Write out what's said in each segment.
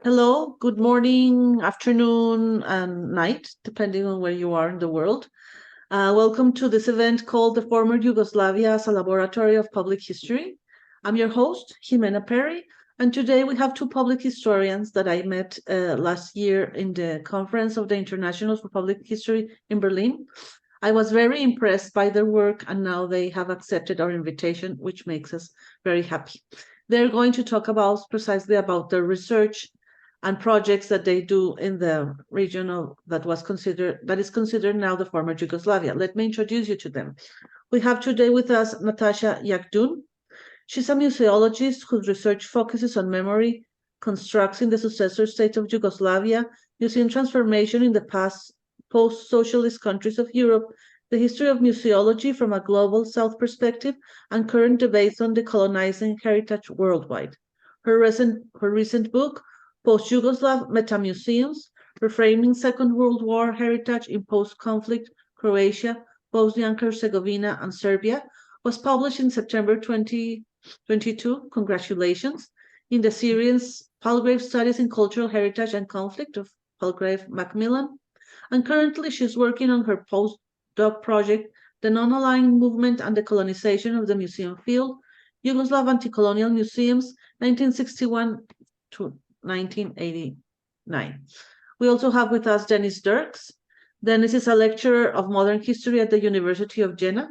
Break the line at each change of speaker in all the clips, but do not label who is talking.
Hello, good morning, afternoon, and night, depending on where you are in the world. Welcome to this event called The Former Yugoslavia as a Laboratory of Public History. I'm your host, Jimena Perry, and today we have two public historians that I met last year in the conference of the Internationals for Public History in Berlin. I was very impressed by their work, and now they have accepted our invitation, which makes us very happy. They're going to talk precisely about their research and projects that they do in the region that is considered now the former Yugoslavia. Let me introduce you to them. We have today with us Nataša Jagdhuhn. She's a museologist whose research focuses on memory, constructs in the successor state of Yugoslavia, museum transformation in the past post-socialist countries of Europe, the history of museology from a global South perspective, and current debates on decolonizing heritage worldwide. Her recent book, Post-Yugoslav Metamuseums, Reframing Second World War Heritage in Post-Conflict Croatia, Bosnia and Herzegovina, and Serbia, was published in September 2022. Congratulations. In the series Palgrave Studies in Cultural Heritage and Conflict of Palgrave Macmillan. And currently she's working on her postdoc project, The Non-Aligned Movement and Decolonization of the Museum Field, Yugoslav Anticolonial Museums, 1961 to 1989. We also have with us Dennis.dierks. Dennis is a lecturer of modern history at the University of Jena.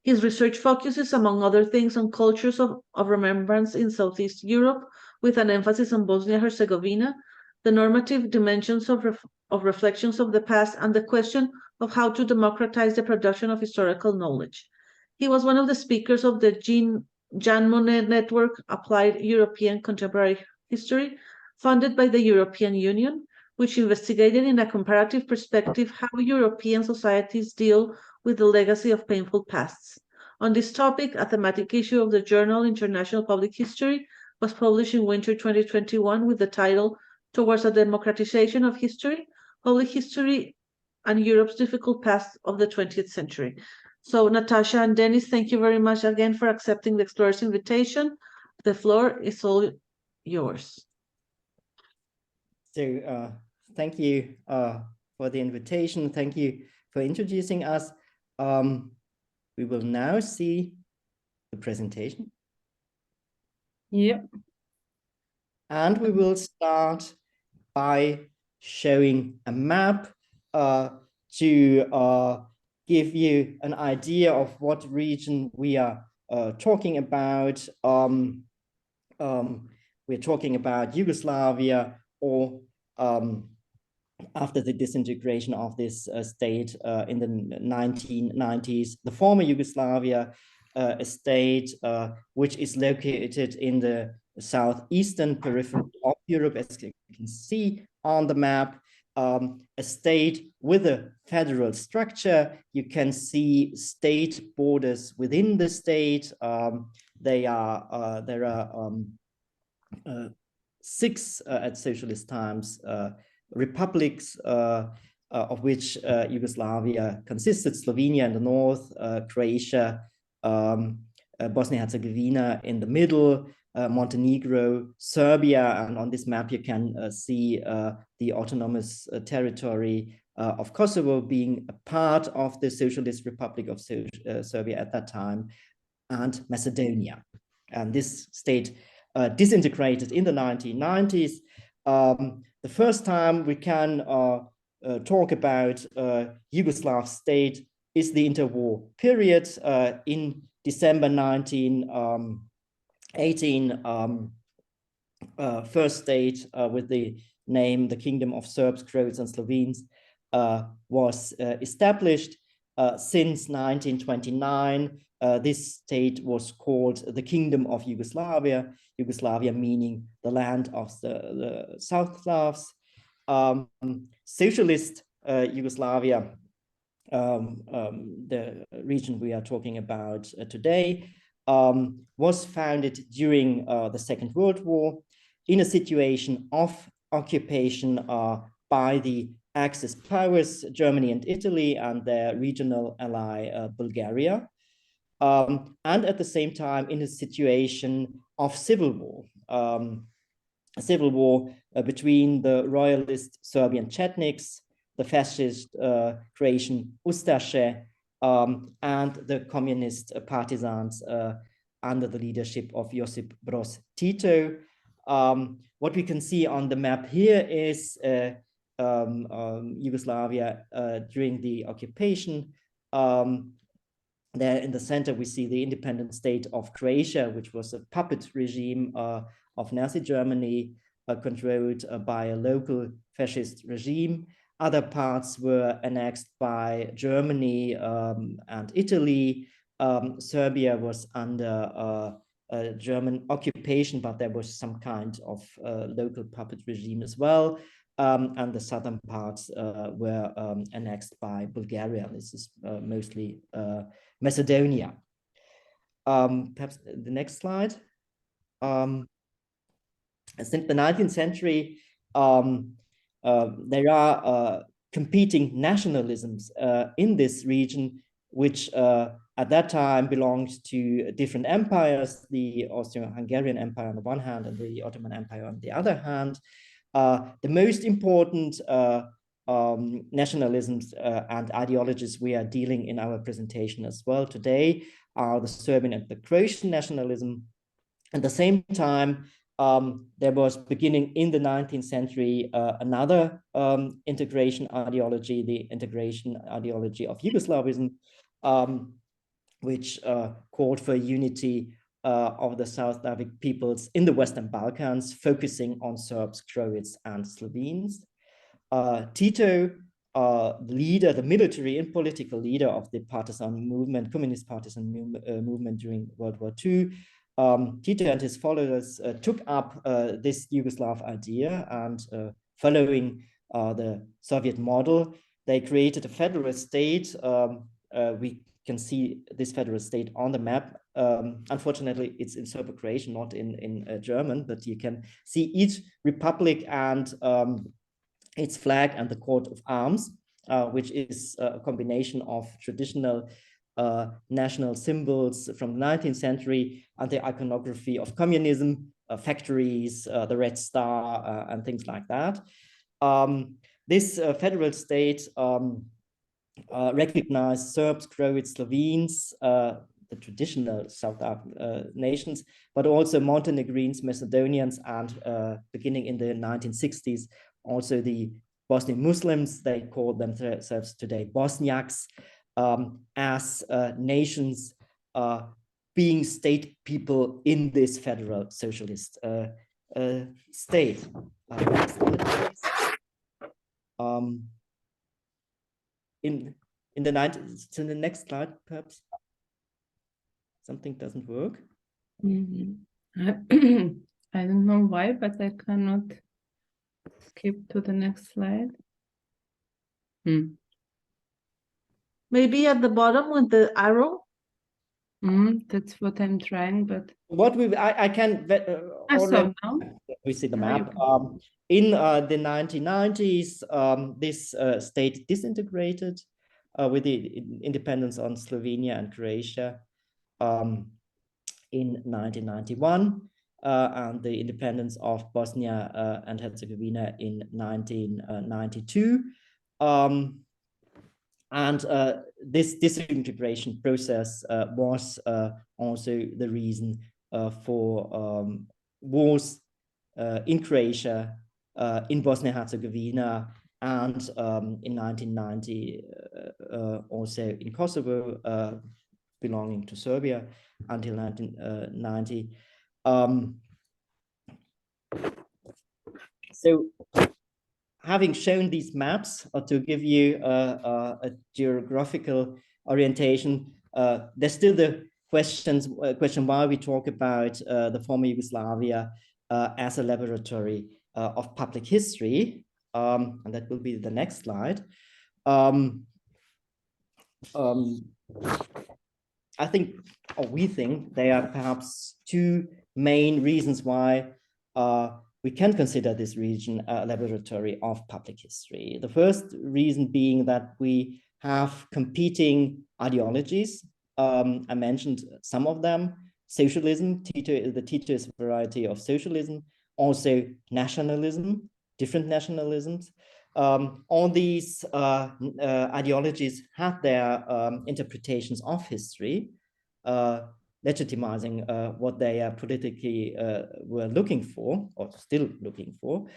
His research focuses, among other things, on cultures of remembrance in Southeast Europe, with an emphasis on Bosnia-Herzegovina, the normative dimensions of reflections of the past, and the question of how to democratize the production of historical knowledge. He was one of the speakers of the Jean Monnet Network, Applied European Contemporary History, funded by the European Union, which investigated in a comparative perspective how European societies deal with the legacy of painful pasts. On this topic, a thematic issue of the journal International Public History was published in winter 2021 with the title Towards a Democratization of History, Public History and Europe's Difficult Past of the 20th Century. So Nataša and Dennis, thank you very much again for accepting the Explorer's invitation. The floor is all yours.
So thank you for the invitation. Thank you for introducing us. We will now see the presentation.
Yep.
And we will start by showing a map to give you an idea of what region we are talking about. We're talking about Yugoslavia, or after the disintegration of this state in the 1990s, the former Yugoslavia, a state which is located in the southeastern periphery of Europe, as you can see on the map, a state with a federal structure. You can see state borders within the state. There are 6 at socialist times republics, of which Yugoslavia consisted: Slovenia in the north, Croatia, Bosnia-Herzegovina in the middle, Montenegro, Serbia, and on this map you can see the autonomous territory of Kosovo being a part of the Socialist Republic of Serbia at that time, and Macedonia. And this state disintegrated in the 1990s. The first time we can talk about Yugoslav state is the interwar period. In December 1918, first state with the name the Kingdom of Serbs, Croats, and Slovenes was established. Since 1929, this state was called the Kingdom of Yugoslavia, Yugoslavia meaning the land of the South Slavs. Socialist Yugoslavia, the region we are talking about today, was founded during the Second World War in a situation of occupation by the Axis powers, Germany and Italy, and their regional ally, Bulgaria. And at the same time in a situation of civil war. civil war between the royalist Serbian Chetniks, the fascist Croatian Ustaše, and the communist partisans under the leadership of Josip Broz Tito. What we can see on the map here is Yugoslavia during the occupation. There in the center, we see the independent state of Croatia, which was a puppet regime of Nazi Germany, controlled by a local fascist regime. Other parts were annexed by Germany and Italy. Serbia was under German occupation, but there was some kind of local puppet regime as well. And the southern parts were annexed by Bulgaria. This is mostly Macedonia. Perhaps the next slide. Since the 19th century, there are competing nationalisms in this region, which at that time belonged to different empires, the Austro-Hungarian Empire on the one hand and the Ottoman Empire on the other hand. The most important nationalisms and ideologies we are dealing in our presentation as well today are the Serbian and the Croatian nationalism. At the same time, there was beginning in the 19th century another integration ideology, the integration ideology of Yugoslavism, which called for unity of the South Slavic peoples in the Western Balkans, focusing on Serbs, Croats, and Slovenes. Tito, the military and political leader of the partisan movement, communist partisan movement during World War II, Tito and his followers took up this Yugoslav idea, and following the Soviet model, they created a federal state. We can see this federal state on the map. Unfortunately, it's in Serbo-Croatian, not in German, but you can see each republic and its flag and the coat of arms, which is a combination of traditional national symbols from the 19th century and the iconography of communism, factories, the Red Star, and things like that. This federal state recognized Serbs, Croats, Slovenes, the traditional South nations, but also Montenegrins, Macedonians, and beginning in the 1960s, also the Bosnian Muslims. They call themselves today Bosniaks, as nations being state people in this federal socialist state. In the 90s, to the next slide, perhaps. Something doesn't work.
I don't know why, but I cannot skip to the next slide.
Maybe at the bottom with the arrow.
That's what I'm trying, but
what I can
saw now.
We see the map. In the 1990s, this state disintegrated with the independence on Slovenia and Croatia in 1991, and the independence of Bosnia and Herzegovina in 1992. And this disintegration process was also the reason for wars in Croatia, in Bosnia-Herzegovina, and in 1990 also in Kosovo, belonging to Serbia until 1990. So, having shown these maps, to give you a geographical orientation, there's still the question why we talk about the former Yugoslavia as a laboratory of public history, and that will be the next slide. I think, or we think, there are perhaps two main reasons why we can consider this region a laboratory of public history. The first reason being that we have competing ideologies. I mentioned some of them. Socialism, the Titoist variety of socialism, also nationalism, different nationalisms. All these ideologies had their interpretations of history, legitimizing what they politically were looking for, or still looking for.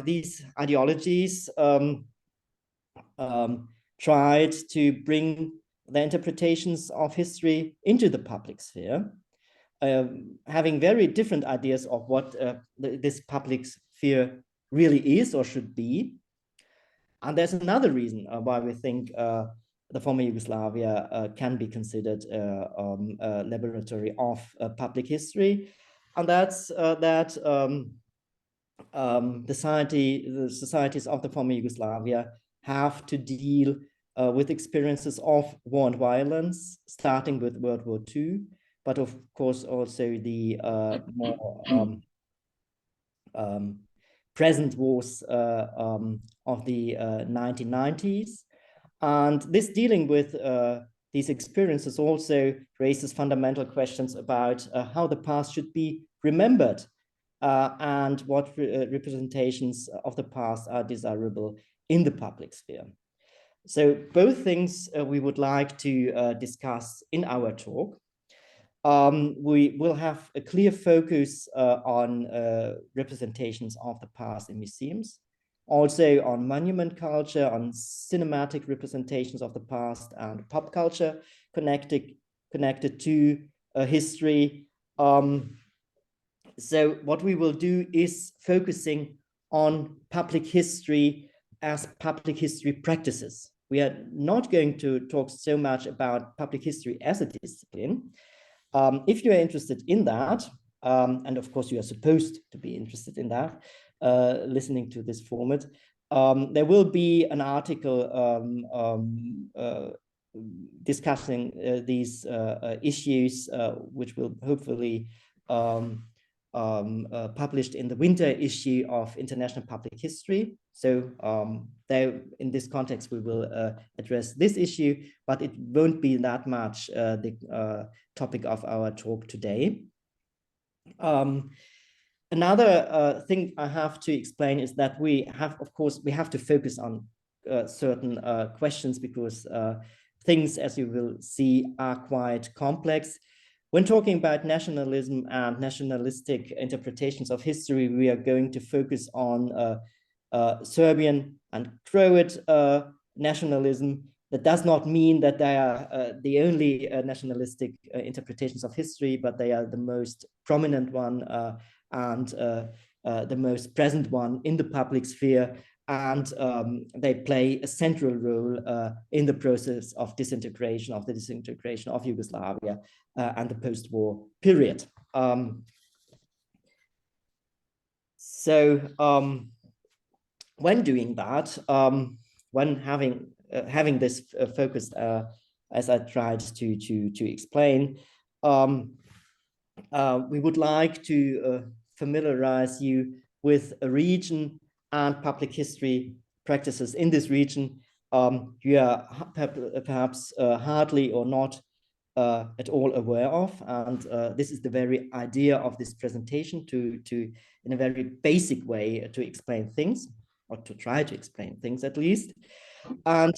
These ideologies tried to bring the interpretations of history into the public sphere, having very different ideas of what this public sphere really is or should be. And there's another reason why we think the former Yugoslavia can be considered a laboratory of public history, and that's that the societies of the former Yugoslavia have to deal with experiences of war and violence, starting with World War II, but of course also the more present wars of the 1990s. And this dealing with these experiences also raises fundamental questions about how the past should be remembered and what representations of the past are desirable in the public sphere. So both things we would like to discuss in our talk. We will have a clear focus on representations of the past in museums, also on monument culture, on cinematic representations of the past, and pop culture connected to history. So what we will do is focusing on public history as public history practices. We are not going to talk so much about public history as a discipline. If you are interested in that, and of course you are supposed to be interested in that, listening to this format, there will be an article discussing these issues, which will hopefully published in the winter issue of International Public History. So there, in this context, we will address this issue, but it won't be that much the topic of our talk today. Another thing I have to explain is that we have to focus on certain questions, because things, as you will see, are quite complex. When talking about nationalism and nationalistic interpretations of history, we are going to focus on Serbian and Croat nationalism. That does not mean that they are the only nationalistic interpretations of history, but they are the most prominent one and the most present one in the public sphere. And they play a central role in the process of disintegration of Yugoslavia and the post-war period. When doing that, when having this focused, as I tried to explain, we would like to familiarize you with a region and public history practices in this region you are perhaps hardly or not at all aware of. And this is the very idea of this presentation, to in a very basic way to explain things, or to try to explain things at least. And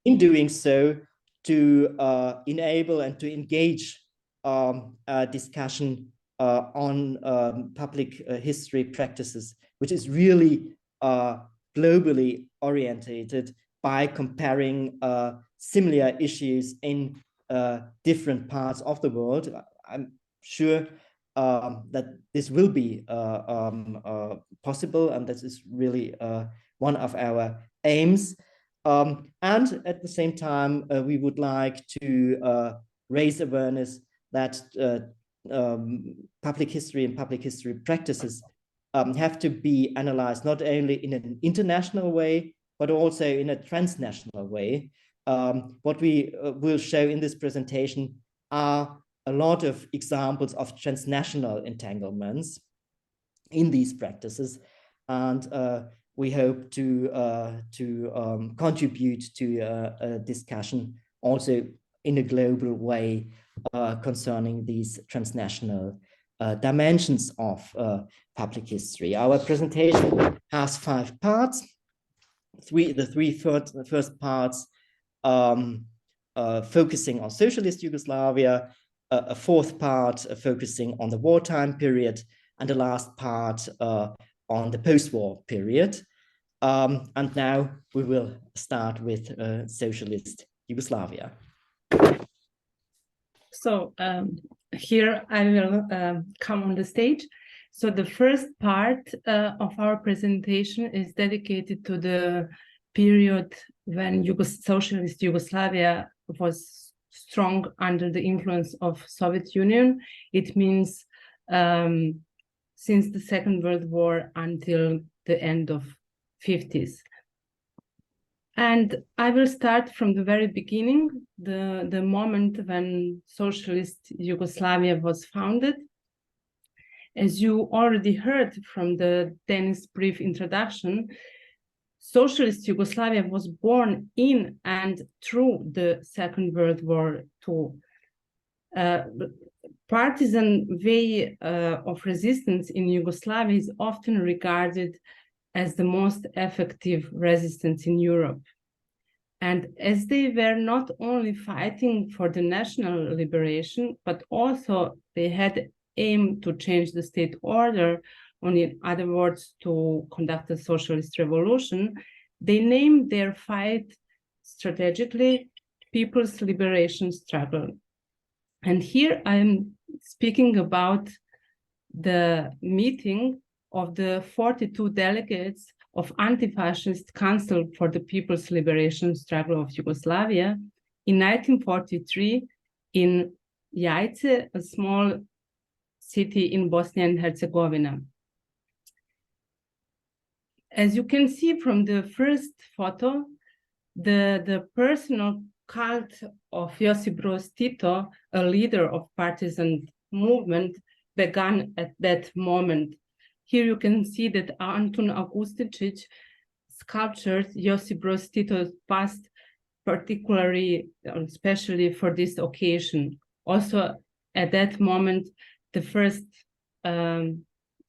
in doing so, to enable and to engage a discussion on public history practices, which is really globally orientated by comparing similar issues in different parts of the world. I'm sure that this will be possible, and this is really one of our aims. And at the same time, we would like to raise awareness that public history and public history practices have to be analyzed not only in an international way, but also in a transnational way. What we will show in this presentation are a lot of examples of transnational entanglements in these practices, and we hope to contribute to a discussion also in a global way concerning these transnational dimensions of public history. Our presentation has 5 parts. The first parts focusing on socialist Yugoslavia, a 4th part focusing on the wartime period, and the last part on the post-war period. And now we will start with socialist Yugoslavia.
So here I will come on the stage. So the first part of our presentation is dedicated to the period when socialist Yugoslavia was strong under the influence of Soviet Union. It means since the Second World War until the end of 50s. And I will start from the very beginning, the moment when socialist Yugoslavia was founded. As you already heard from the Dennis' brief introduction, socialist Yugoslavia was born in and through the Second World War too. Partisan way of resistance in Yugoslavia is often regarded as the most effective resistance in Europe. And as they were not only fighting for the national liberation, but also they had aim to change the state order, or in other words, to conduct a socialist revolution, they named their fight strategically People's Liberation Struggle. And here I'm speaking about the meeting of the 42 delegates of Anti-Fascist Council for the People's Liberation Struggle of Yugoslavia in 1943 in Jajce, a small city in Bosnia and Herzegovina. As you can see from the first photo, the personal cult of Josip Broz Tito, a leader of partisan movement, began at that moment. Here you can see that Antun Augusticic sculptured Josip Broz Tito's bust, particularly, especially for this occasion. Also, at that moment, the first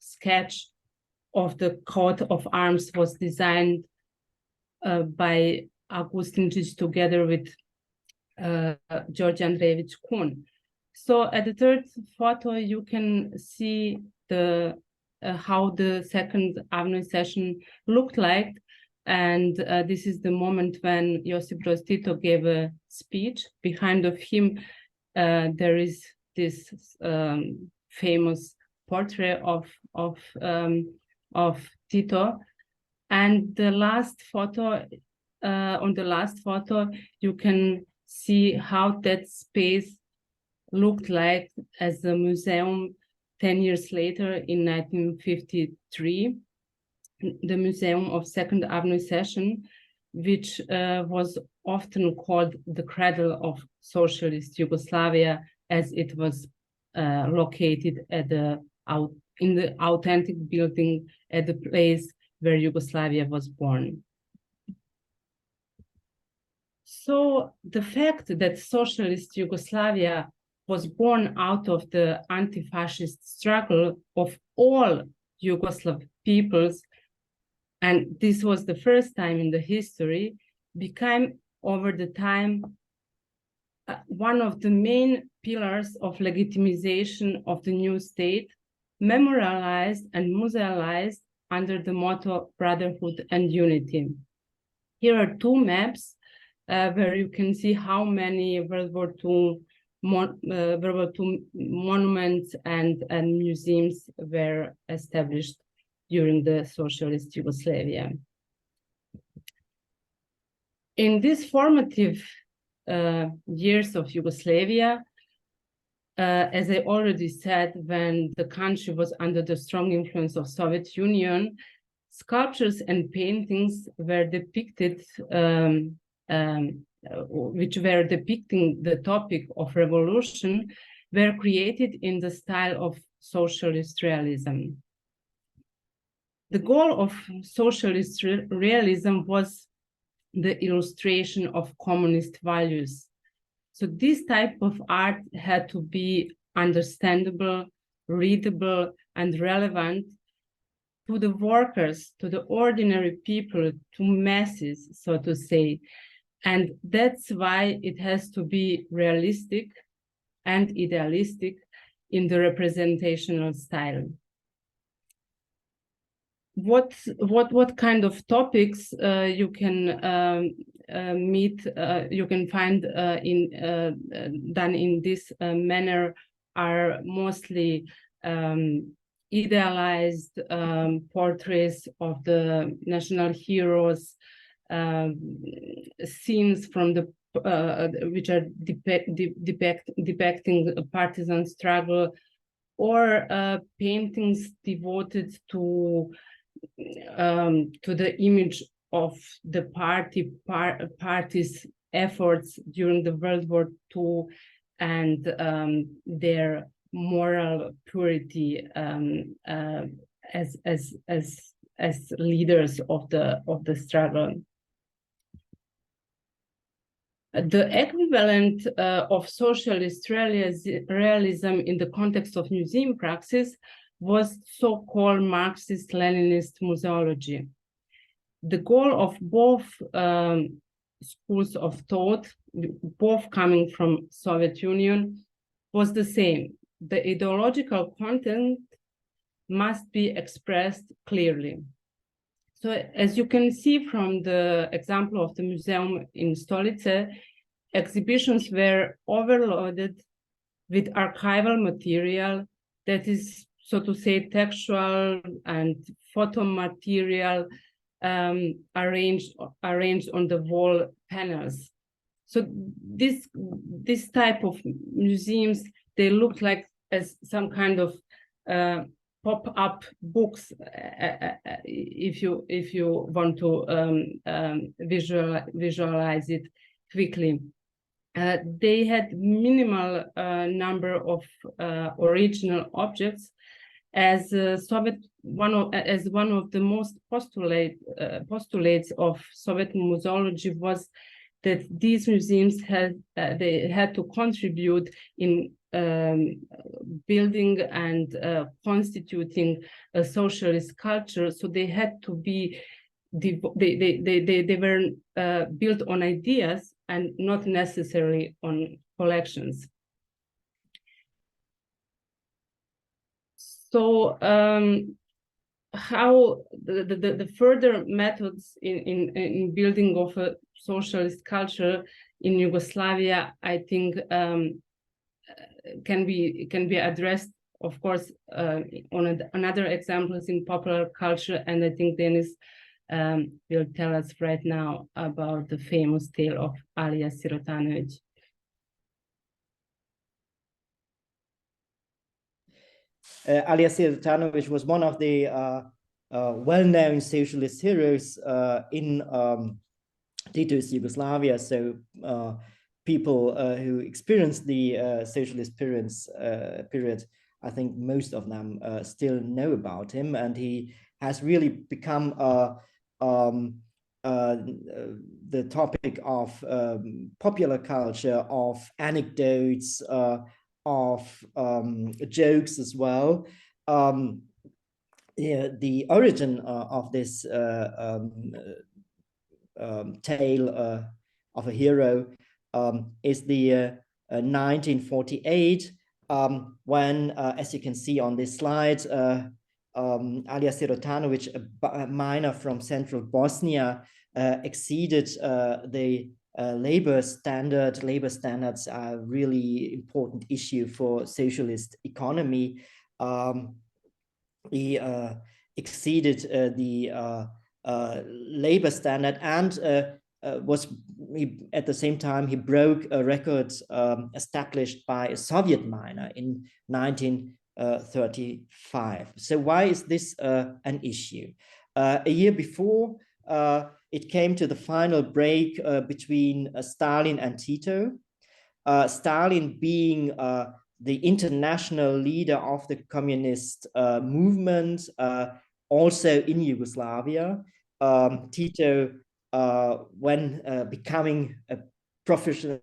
sketch of the coat of arms was designed by Augusticic together with George Andreevich Kuhn. So at the third photo, you can see the how the Second Avenue session looked like. And this is the moment when Josip Broz Tito gave a speech. Behind of him, there is this famous portrait of Tito. And the last photo, on the last photo, you can see how that space looked like as a museum 10 years later in 1953, the Museum of Second Avenue Session, which was often called the cradle of socialist Yugoslavia, as it was located at in the authentic building at the place where Yugoslavia was born. So the fact that socialist Yugoslavia was born out of the anti-fascist struggle of all Yugoslav peoples, and this was the first time in the history, became over the time one of the main pillars of legitimization of the new state, memorialized and museolized under the motto Brotherhood and Unity. Here are 2 maps where you can see how many World War II monuments and museums were established during the socialist Yugoslavia. In these formative years of Yugoslavia, as I already said, when the country was under the strong influence of Soviet Union, sculptures and paintings were depicted which were depicting the topic of revolution, were created in the style of socialist realism. The goal of socialist realism was the illustration of communist values. So this type of art had to be understandable readable, and relevant to the workers, to the ordinary people, to masses, so to say. And that's why it has to be realistic and idealistic in the representational style. What kind of topics you can meet, you can find done in this manner are mostly idealized portraits of the national heroes, scenes from the which are depicting a partisan struggle, or paintings devoted to the image of the party's efforts during the World War II and their moral purity as leaders of the struggle. The equivalent of socialist realism in the context of museum praxis was so-called Marxist-Leninist museology. The goal of both schools of thought, both coming from Soviet Union, was the same. The ideological content must be expressed clearly. So as you can see from the example of the museum in Stolice, exhibitions were overloaded with archival material that is, so to say, textual and photo material arranged on the wall panels. So this type of museums, they look like as some kind of pop-up books, if you want to visualize it quickly. They had minimal number of original objects, as one of the most postulates of Soviet museology was that these museums had to contribute in building and constituting a socialist culture. So they had to be they were built on ideas and not necessarily on collections. So how the further methods in building of a socialist culture in Yugoslavia, I think, can be addressed, of course, on another examples in popular culture, and I think Dennis will tell us right now about the famous tale of Alija Sirotanović.
Alija Sirotanović was one of the well-known socialist heroes in Tito's Yugoslavia. So people who experienced the socialist period, I think most of them still know about him, and he has really become the topic of popular culture, of anecdotes, of jokes as well. Yeah, the origin of this tale of a hero is the 1948, when, as you can see on this slide, Alija Sirotanović, a miner from central Bosnia, exceeded the labor standards. Labor standards are a really important issue for socialist economy. He exceeded the labor standard, and at the same time he broke a record established by a Soviet miner in 1935. So why is this an issue? A year before, it came to the final break between Stalin and Tito. Stalin being the international leader of the communist movement, also in Yugoslavia. Tito, when becoming a professional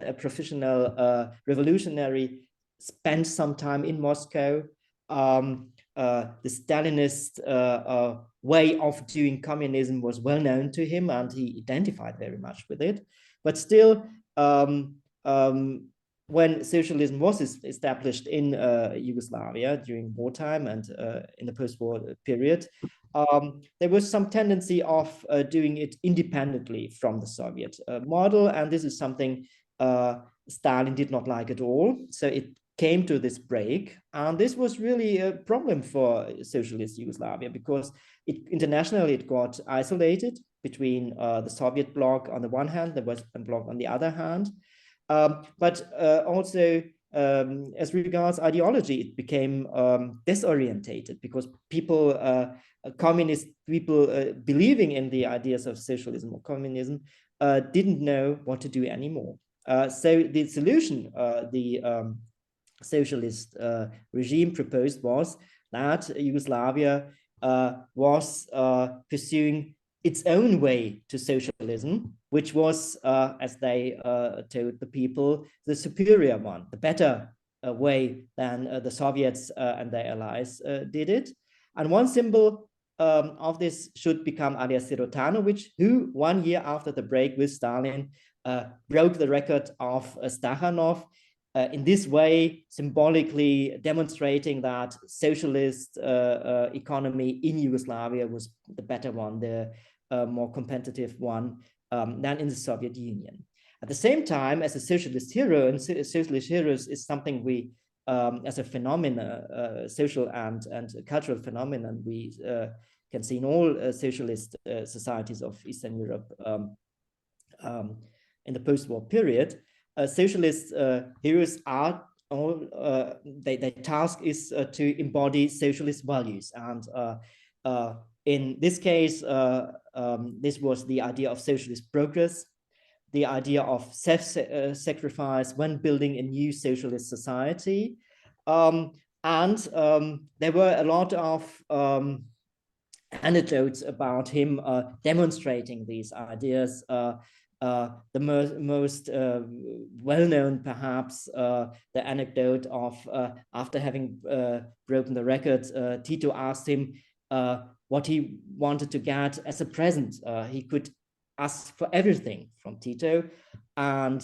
revolutionary, spent some time in Moscow. the Stalinist way of doing communism was well known to him, and he identified very much with it. But still, when socialism was established in Yugoslavia during wartime and in the post-war period, there was some tendency of doing it independently from the Soviet model, and this is something Stalin did not like at all. So it came to this break, and this was really a problem for socialist Yugoslavia, because internationally it got isolated between the Soviet bloc on the one hand, the Western bloc on the other hand, but also as regards ideology, it became disorientated, because people, communist people believing in the ideas of socialism or communism didn't know what to do anymore. So the solution the socialist regime proposed was that Yugoslavia was pursuing its own way to socialism, which was, as they told the people, the superior one, the better way than the Soviets and their allies did it. And one symbol of this should become Alija Sirotanovic, who 1 year after the break with Stalin broke the record of Stakhanov, in this way symbolically demonstrating that socialist economy in Yugoslavia was the better one, the more competitive one than in the Soviet Union. At the same time, as a socialist hero, and socialist heroes is something we, as a phenomena, social and cultural phenomenon, we can see in all socialist societies of Eastern Europe in the post-war period. Socialist heroes are all, their task is to embody socialist values. And in this case, this was the idea of socialist progress, the idea of self-sacrifice when building a new socialist society. And there were a lot of anecdotes about him demonstrating these ideas. The most well-known, perhaps, the anecdote of after having broken the record, Tito asked him what he wanted to get as a present. He could ask for everything from Tito, and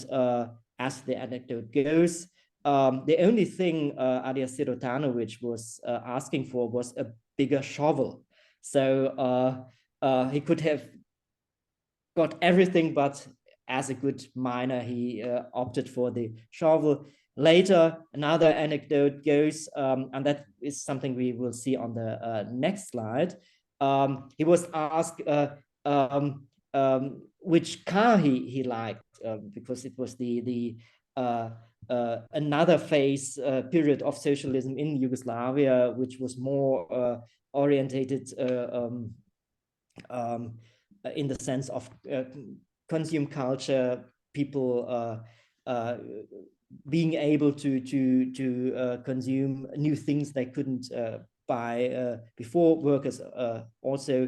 as the anecdote goes, the only thing Alija Sirotanovic was asking for was a bigger shovel. So he could have got everything, but as a good miner, he opted for the shovel. Later, another anecdote goes, and that is something we will see on the next slide. He was asked which car he liked, because it was another phase period of socialism in Yugoslavia, which was more orientated in the sense of consume culture, people being able to consume new things they couldn't buy before, workers also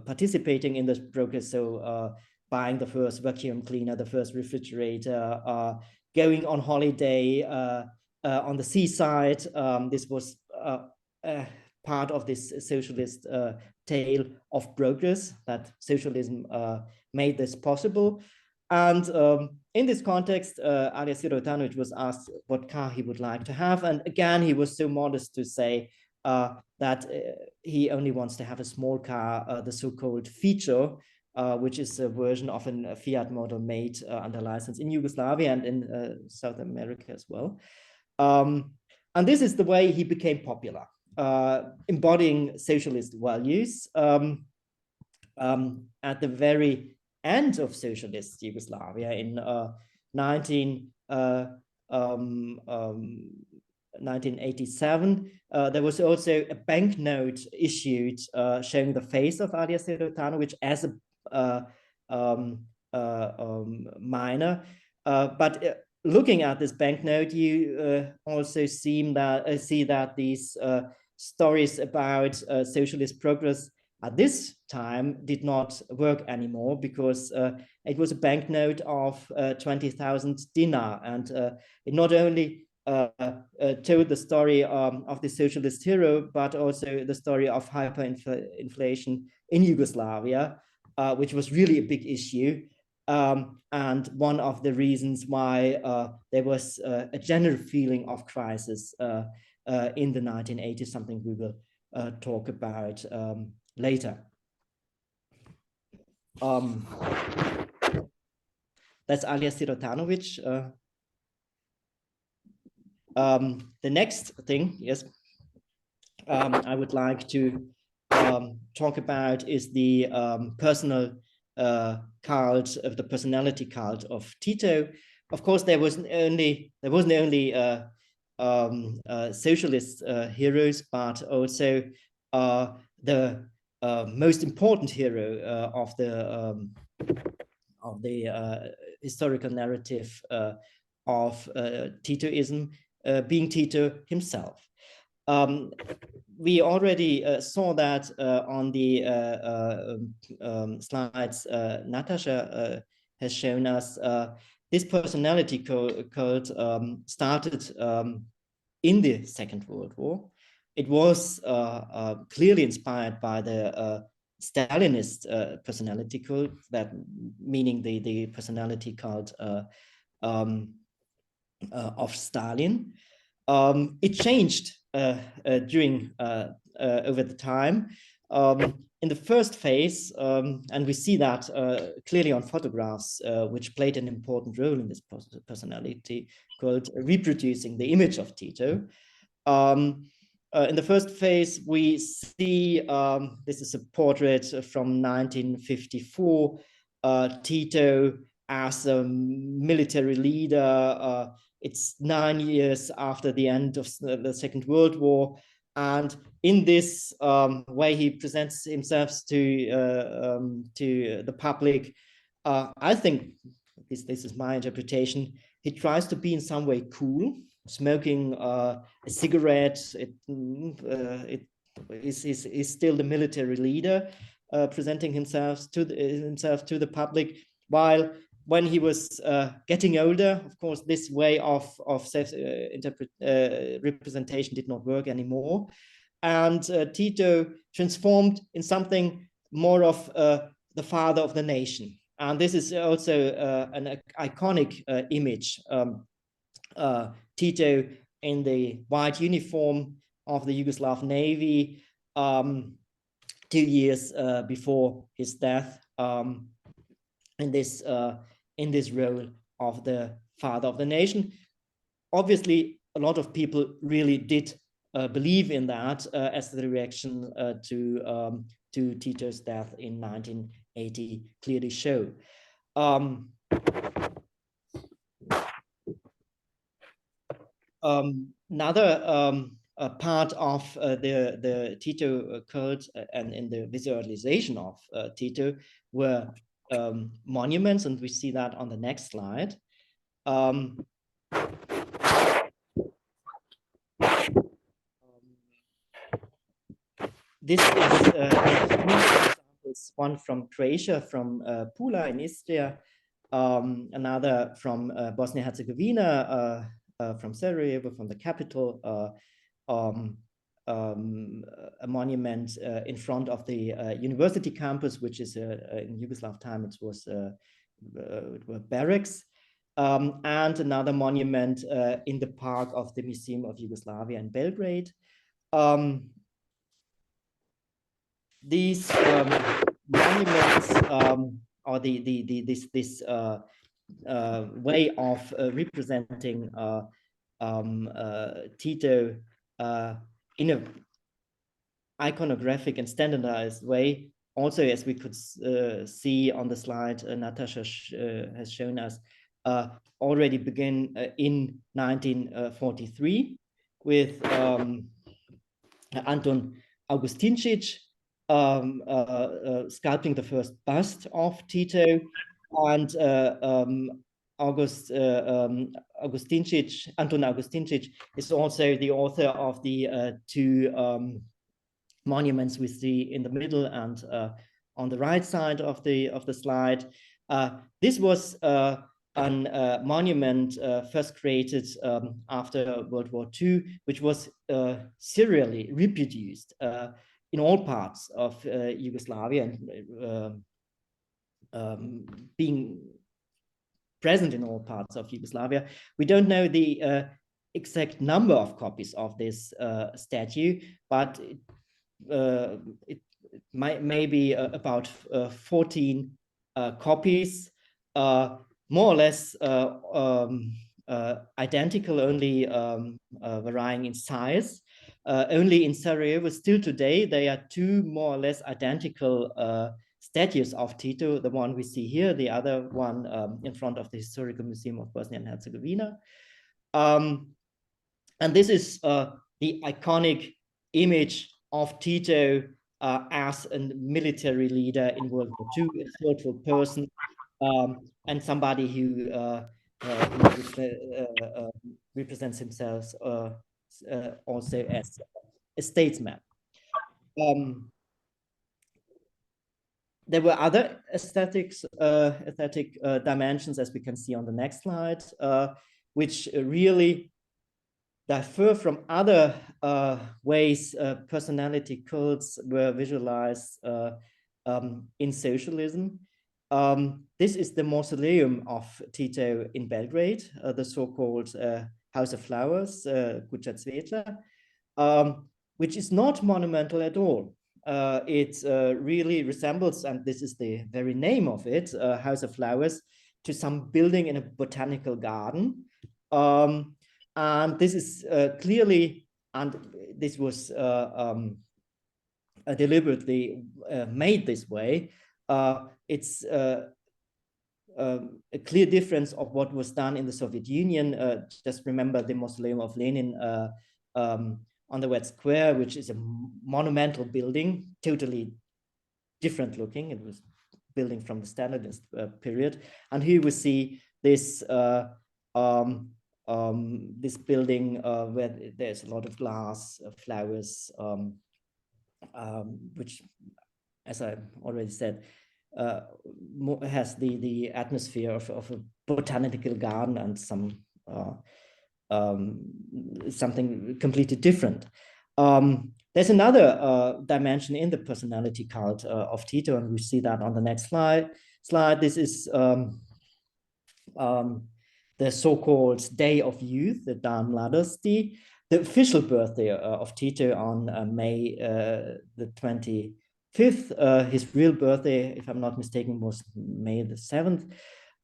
participating in this progress. So buying the first vacuum cleaner, the first refrigerator, going on holiday on the seaside. This was part of this socialist tale of progress, that socialism made this possible. And in this context, Alija Sirotanovic was asked what car he would like to have. And again, he was so modest to say that he only wants to have a small car, the so-called feature, which is a version of a Fiat model made under license in Yugoslavia and in South America as well. And this is the way he became popular, embodying socialist values. At the very end of socialist Yugoslavia in 1987, there was also a banknote issued showing the face of Alija Sirotanovic as a miner. But looking at this banknote, you also see that these stories about socialist progress at this time did not work anymore, because it was a banknote of 20,000 dinar, and it not only told the story of the socialist hero, but also the story of hyperinflation in Yugoslavia, which was really a big issue. And one of the reasons why there was a general feeling of crisis in the 1980s, something we will talk about later. That's Alija Sirotanovic. The next thing, yes, I would like to talk about is the personal cult of the personality cult of Tito. Of course, there wasn't only socialist heroes, but also the most important hero of the historical narrative of Titoism, being Tito himself. We already saw that on the slides Nataša has shown us. This personality cult started in the Second World War. It was clearly inspired by the Stalinist personality cult, that meaning the personality cult of Stalin. It changed during over the time. In the first phase, and we see that clearly on photographs, which played an important role in this personality called reproducing the image of Tito. In the first phase, we see, this is a portrait from 1954, Tito as a military leader. It's 9 years after the end of the Second World War. And in this way, he presents himself to the public. I think, this is my interpretation, he tries to be in some way cool, smoking a cigarette. He's still the military leader, presenting himself to the public, while when he was getting older, of course, this way of representation did not work anymore. And Tito transformed in something more of the father of the nation. And this is also an iconic image. Tito in the white uniform of the Yugoslav Navy 2 years before his death, in this role of the father of the nation. Obviously, a lot of people really did believe in that as the reaction to Tito's death in 1980 clearly show. Another part of the Tito cult and in the visualization of Tito were monuments, and we see that on the next slide. This is one from Croatia, from Pula in Istria, another from Bosnia-Herzegovina, from Sarajevo, from the capital, a monument in front of the university campus, which is in Yugoslav time, it were barracks, and another monument in the park of the Museum of Yugoslavia in Belgrade. These monuments, or this way of representing Tito in a iconographic and standardized way, also, as we could see on the slide Nataša has shown us, already began in 1943 with Anton Augustincic sculpting the first bust of Tito, and Anton Augustincic is also the author of the two monuments we see in the middle and on the right side of the slide. This was monument first created after World War II, which was serially reproduced in all parts of Yugoslavia and being present in all parts of Yugoslavia. We don't know the exact number of copies of this statue, but it may be about 14 copies, more or less identical, only varying in size. Only in Sarajevo, still today, there are two more or less identical statues of Tito, the one we see here, the other one in front of the Historical Museum of Bosnia and Herzegovina. And this is the iconic image of Tito as a military leader in World War II, a thoughtful person, and somebody who represents himself also as a statesman. There were other aesthetic dimensions, as we can see on the next slide, which really differ from other ways personality cults were visualized in socialism. This is the mausoleum of Tito in Belgrade, the so-called House of Flowers, Kuća Cvijeća, which is not monumental at all. It really resembles, and this is the very name of it, House of Flowers, to some building in a botanical garden. And this is clearly, and this was deliberately made this way. It's a clear difference of what was done in the Soviet Union. Just remember the Mausoleum of Lenin on the Red Square, which is a monumental building, totally different looking. It was building from the Stalinist period. And here we see this this building where there's a lot of glass, flowers, which, as I already said, has the atmosphere of a botanical garden and some something completely different. There's another dimension in the personality cult of Tito, and we see that on the next slide. This is the so-called Day of Youth, the Dan Mladosti, the official birthday of Tito on May the 25th. His real birthday, if I'm not mistaken, was May the 7th.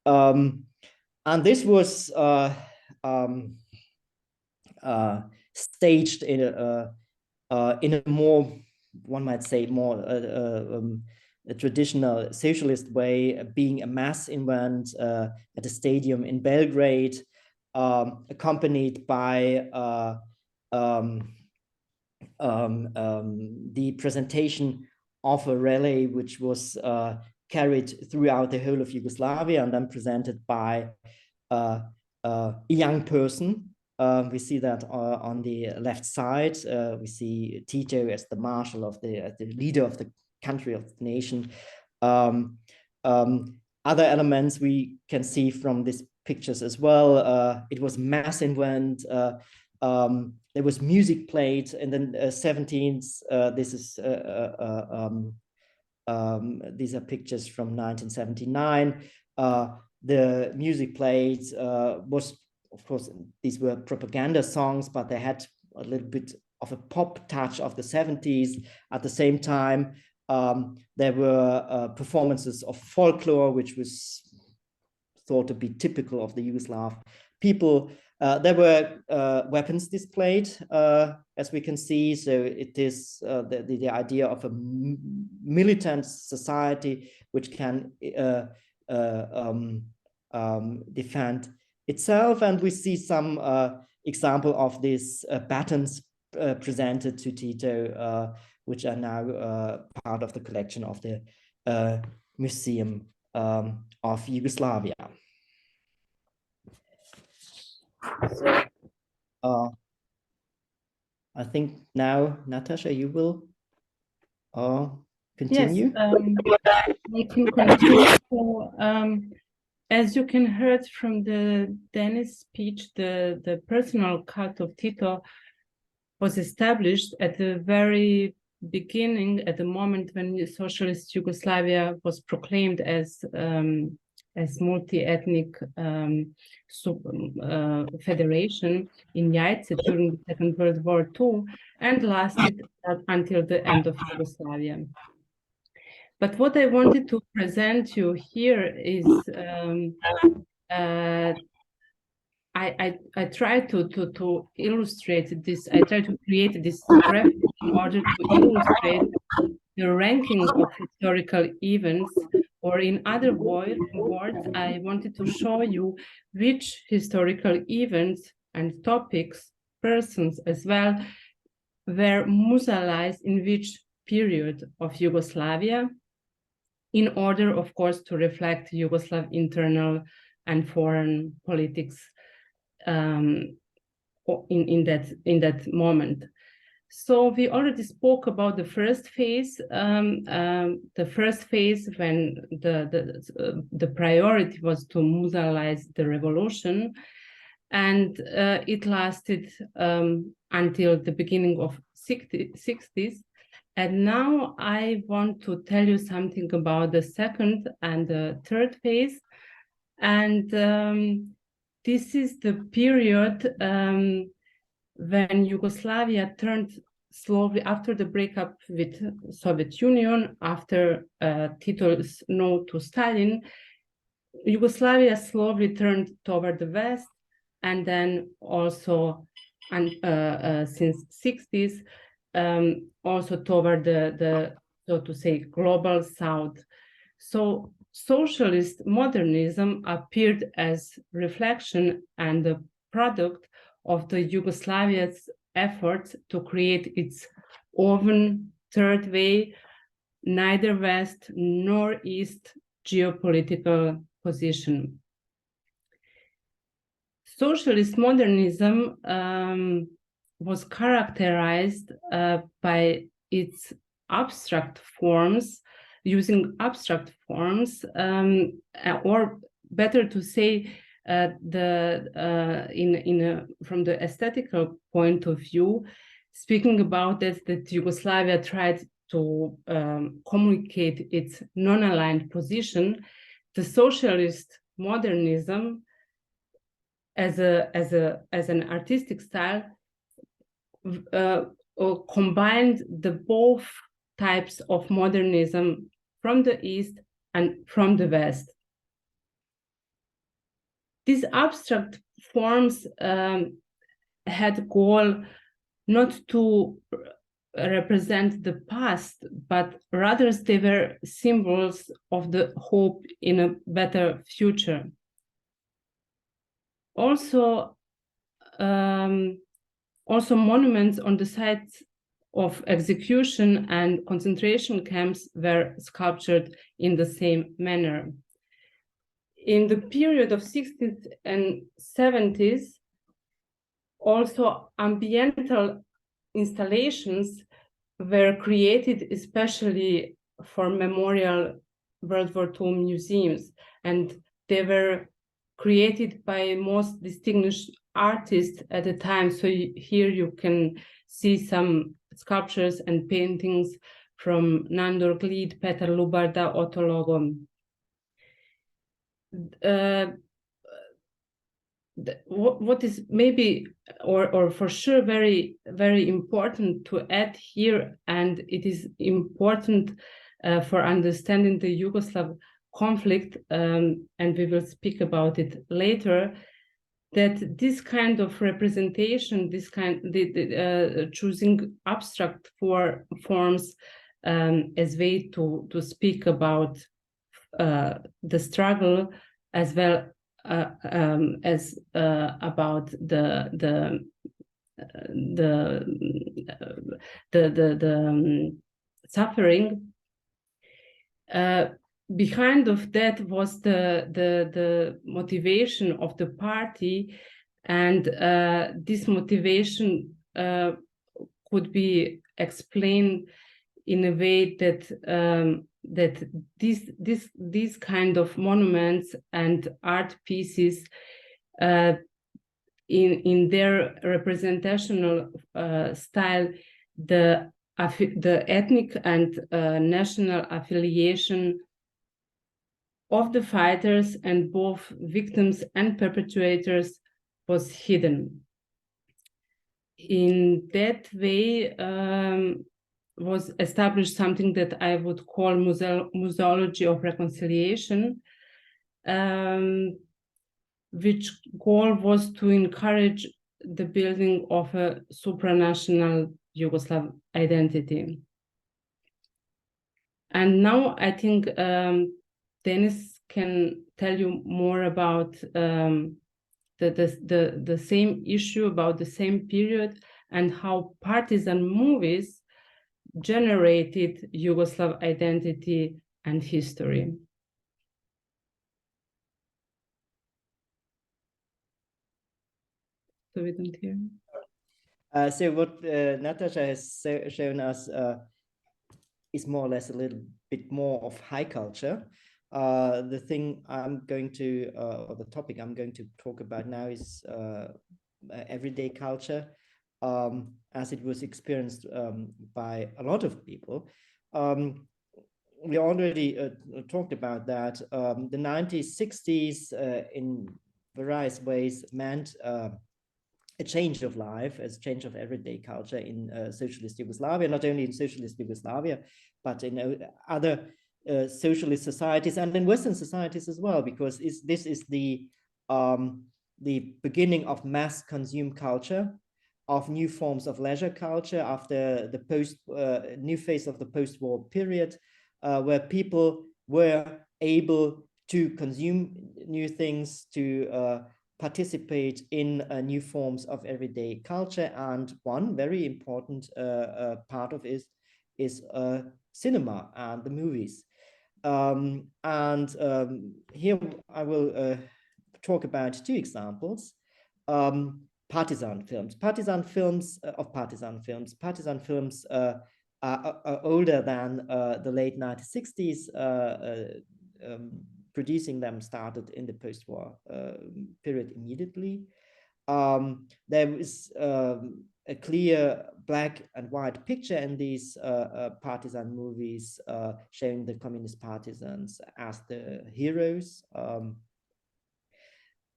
And this was staged in a more, one might say, more a traditional socialist way, being a mass event at a stadium in Belgrade, accompanied by the presentation of a rally which was carried throughout the whole of Yugoslavia and then presented by a young person. We see that on the left side. We see Tito as the marshal of the leader of the country, of the nation. Other elements we can see from these pictures as well. It was mass event. There was music played in the 17th. This is these are pictures from 1979. The music played was, of course, these were propaganda songs, but they had a little bit of a pop touch of the 70s. At the same time, there were performances of folklore, which was thought to be typical of the Yugoslav people. There were weapons displayed, as we can see. So it is the idea of a militant society which can defend itself. And we see some example of these batons presented to Tito, which are now part of the collection of the Museum of Yugoslavia. So, I think now, Nataša, you will continue.
Yes, I can continue. So, As you can heard from the Dennis speech, the personal cult of Tito was established at the very beginning, at the moment when socialist Yugoslavia was proclaimed as multi-ethnic federation in Jajce during the Second World War II, and lasted until the end of Yugoslavia. But what I wanted to present you here is I try to illustrate this. I try to create this graphic in order to illustrate the ranking of historical events, or in other words, I wanted to show you which historical events and topics, persons as well, were musealized in which period of Yugoslavia, in order, of course, to reflect Yugoslav internal and foreign politics in that moment. So we already spoke about the first phase. The first phase, when the priority was to musealize the revolution, and it lasted until the beginning of 60s. And now I want to tell you something about the second and the third phase. And this is the period when Yugoslavia turned slowly, after the breakup with Soviet Union, after Tito's no to Stalin, Yugoslavia slowly turned toward the West, and then also since 60s, also toward the so to say global South. So socialist modernism appeared as reflection and the product of the Yugoslavia's efforts to create its own third way, neither West nor East geopolitical position. Socialist modernism was characterized by its abstract forms, using abstract forms, or better to say, from the aesthetical point of view, speaking about that Yugoslavia tried to communicate its non-aligned position, the socialist modernism as an artistic style combined the both types of modernism from the East and from the West. These abstract forms had goal not to represent the past, but rather they were symbols of the hope in a better future. Also monuments on the sites of execution and concentration camps were sculptured in the same manner. In the period of 60s and 70s, also ambiental installations were created especially for memorial World War II museums, and they were created by most distinguished artists at the time. So here you can see some sculptures and paintings from Nandor Glid, Petar Lubarda, Otto Logo. What is maybe or for sure very, very important to add here, and it is important for understanding the Yugoslav conflict, and we will speak about it later, that this kind of representation, this kind choosing abstract forms as way to speak about the struggle, as well as about the suffering. Behind of that was the motivation of the party, and this motivation could be explained in a way that that these kind of monuments and art pieces in their representational style, the ethnic and national affiliation of the fighters and both victims and perpetrators was hidden. In that way, was established something that I would call museology of reconciliation, which goal was to encourage the building of a supranational Yugoslav identity. And now I think Dennis can tell you more about the same issue, about the same period, and how partisan movies generated Yugoslav identity and history. So we don't hear.
So what Nataša has shown us is more or less a little bit more of high culture. The thing I'm going to, or the topic I'm going to talk about now is everyday culture, as it was experienced by a lot of people. We already talked about that. The 1960s in various ways meant a change of life, as a change of everyday culture in socialist Yugoslavia, not only in socialist Yugoslavia, but in other socialist societies and in Western societies as well, because this is the beginning of mass consume culture, of new forms of leisure culture after the new phase of the post-war period, where people were able to consume new things, to participate in new forms of everyday culture. And one very important part of it is cinema and the movies. Here I will talk about two examples. Partisan films. Partisan films are older than the late 1960s. Producing them started in the post-war period immediately. There is a clear black and white picture in these partisan movies showing the communist partisans as the heroes.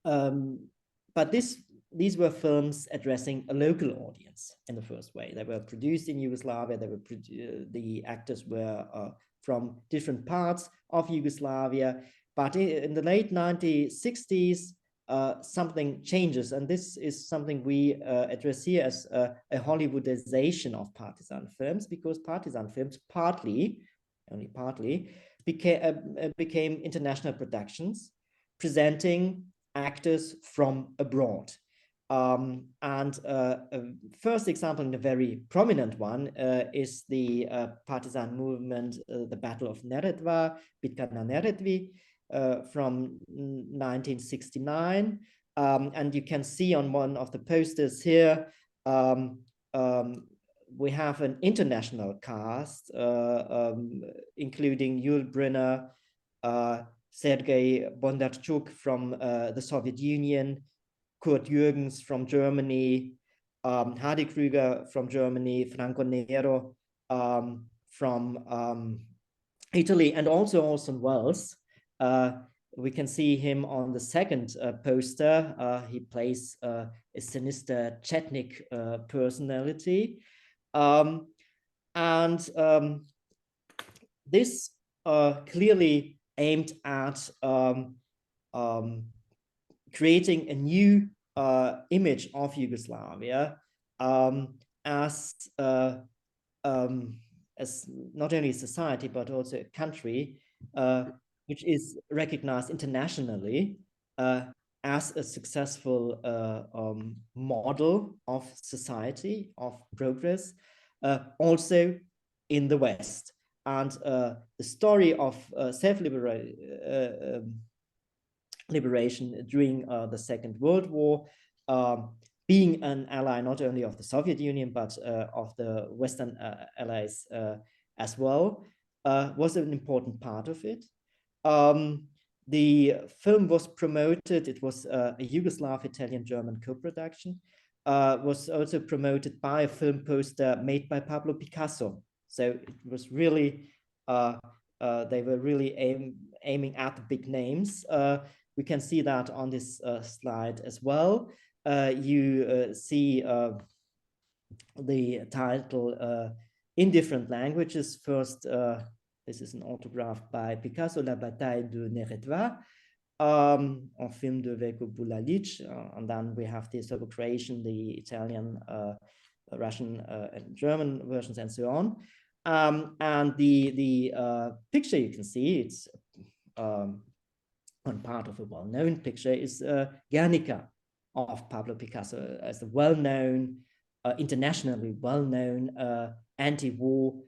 But these were films addressing a local audience in the first way. They were produced in Yugoslavia. The actors were from different parts of Yugoslavia. But in the late 1960s, something changes. And this is something we address here as a Hollywoodization of partisan films, because partisan films only partly, became international productions presenting actors from abroad. First example, and a very prominent one, is the partisan movement, the Battle of Neretva, Bitka na Neretvi, from 1969. And you can see on one of the posters here, we have an international cast, including Yul Brynner, Sergei Bondarchuk from the Soviet Union, Kurt Jürgens from Germany, Hardy Krüger from Germany, Franco Nero from Italy, and also Orson Welles. We can see him on the second poster. He plays a sinister Chetnik personality. This clearly aimed at creating a new image of Yugoslavia as not only a society, but also a country which is recognized internationally as a successful model of society, of progress, also in the West. And the story of self-liberation during the Second World War, being an ally not only of the Soviet Union, but of the Western allies as well, was an important part of it. The film was promoted, it was a Yugoslav Italian-German co-production, was also promoted by a film poster made by Pablo Picasso. So it was really, they were really aiming at the big names. We can see that on this slide as well. You see the title in different languages. First, this is an autograph by Picasso, La Bataille de Neretva, en film de Veljko Bulalic, and then we have the Serbo-Croatian, the Italian, Russian, and German versions, and so on. And the picture you can see, it's one part of a well-known picture, is Guernica of Pablo Picasso, as a well-known, internationally well-known anti-war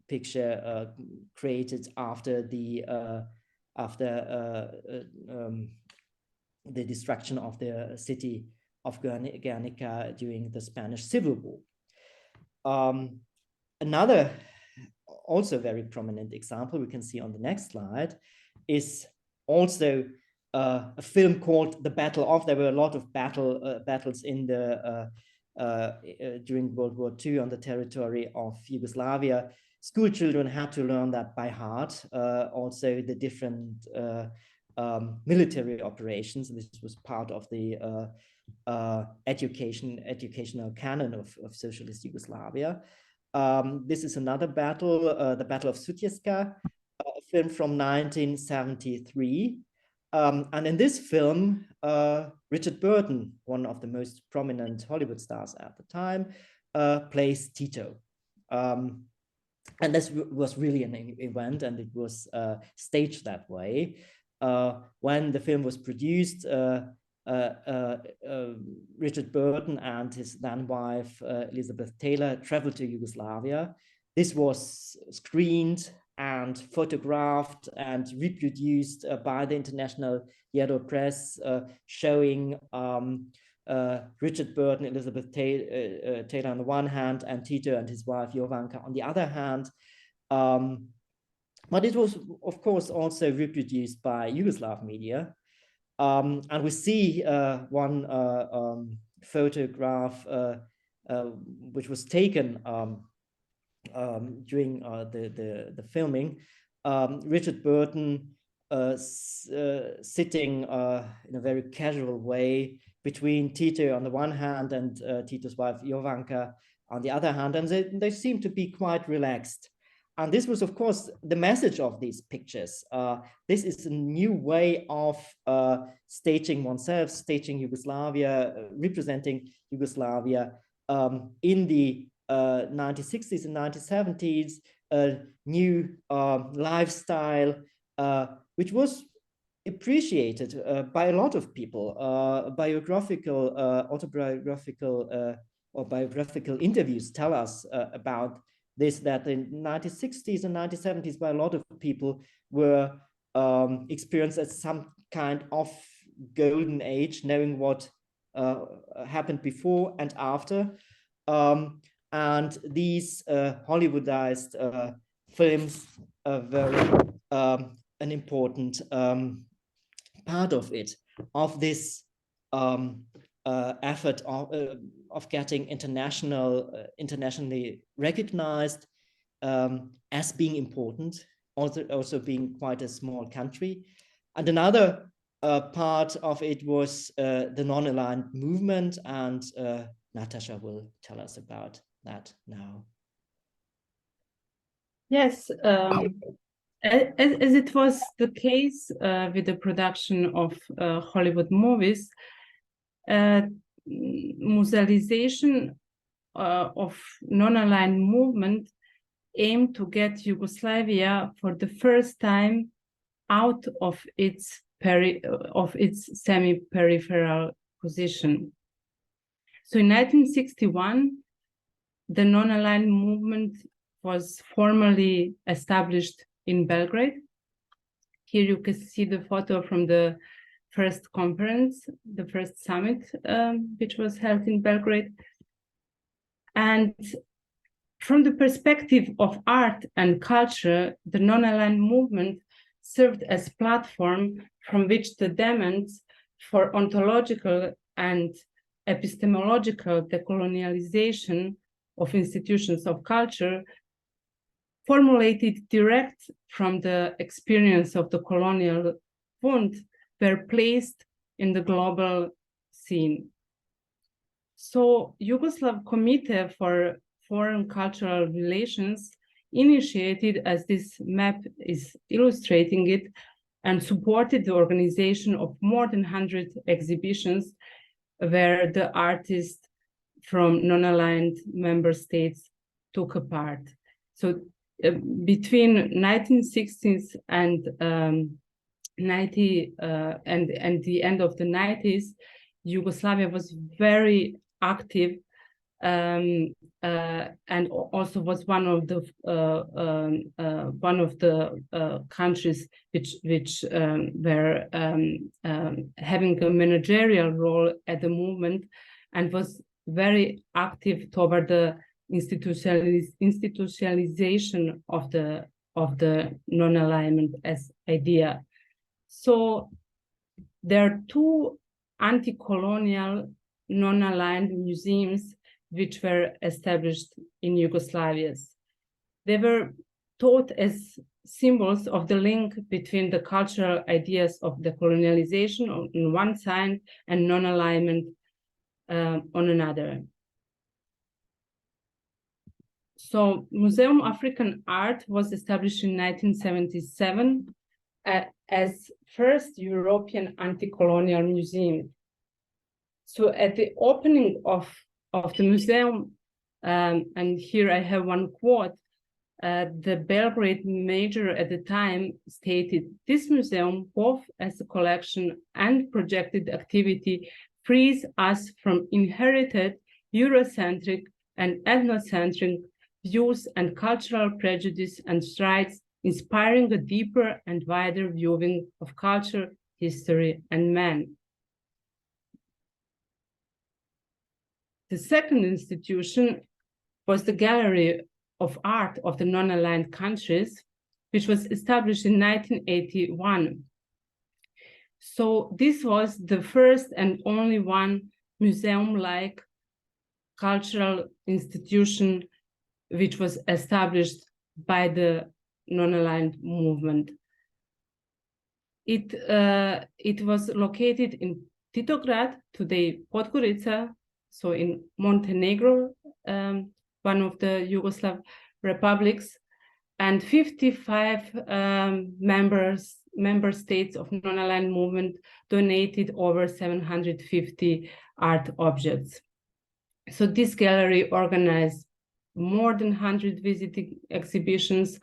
picture created after the destruction of the city of Guernica during the Spanish Civil War. Another also very prominent example we can see on the next slide is also a film called The Battle of. There were a lot of battles in the during World War II on the territory of Yugoslavia. School children had to learn that by heart. Also the different military operations. This was part of the educational canon of socialist Yugoslavia. This is another battle, the Battle of Sutjeska, a film from 1973. And in this film, Richard Burton, one of the most prominent Hollywood stars at the time, plays Tito. And this was really an event, and it was staged that way. When the film was produced, Richard Burton and his then wife, Elizabeth Taylor, traveled to Yugoslavia. This was screened and photographed and reproduced by the international Yellow Press, showing Richard Burton, Elizabeth Taylor on the one hand, and Tito and his wife Jovanka on the other hand. But it was, of course, also reproduced by Yugoslav media. And we see one photograph which was taken during the filming. Richard Burton sitting in a very casual way between Tito on the one hand and Tito's wife Jovanka on the other hand, and they seem to be quite relaxed. And this was, of course, the message of these pictures. This is a new way of staging oneself, staging Yugoslavia, representing Yugoslavia in the 1960s and 1970s, a new lifestyle, which was appreciated by a lot of people. Biographical, autobiographical, or biographical interviews tell us about this, that in 1960s and 1970s, by a lot of people were experienced as some kind of golden age, knowing what happened before and after. And these Hollywoodized films were an important part of it, of this effort of getting internationally recognized as being important, also being quite a small country. And another part of it was the non-aligned movement, and Nataša will tell us about that now.
Yes, as it was the case with the production of Hollywood movies, museolization of non-aligned movement aimed to get Yugoslavia for the first time out of its semi-peripheral position. So in 1961, the non-aligned movement was formally established in Belgrade. Here you can see the photo from the first conference, the first summit, which was held in Belgrade. And From the perspective of art and culture, the non-aligned movement served as platform from which the demands for ontological and epistemological decolonialization of institutions of culture, formulated direct from the experience of the colonial wound, were placed in the global scene. So Yugoslav Committee for Foreign Cultural Relations initiated, as this map is illustrating it, and supported the organization of more than 100 exhibitions where the artists from non-aligned member states took a part. So between 1960s and the end of the 90s, Yugoslavia was very active and also was one of the countries which were having a managerial role at the movement, and was very active toward the institutionalization of the non-alignment as idea. So there are two anti-colonial non-aligned museums which were established in Yugoslavia. They were taught as symbols of the link between the cultural ideas of decolonialization on one side and non-alignment on another. So Museum African Art was established in 1977 as first European anti-colonial museum. So at the opening of the museum, and here I have one quote, the Belgrade mayor at the time stated, "This museum, both as a collection and projected activity, frees us from inherited Eurocentric and ethnocentric views and cultural prejudice and strides, inspiring a deeper and wider viewing of culture, history, and man." The second institution was the Gallery of Art of the Non-Aligned Countries, which was established in 1981. So this was the first and only one museum-like cultural institution which was established by the non-aligned movement. It was located in Titograd, today Podgorica, so in Montenegro, one of the Yugoslav republics, and 55 member states of non-aligned movement donated over 750 art objects. So this gallery organized more than 100 visiting exhibitions,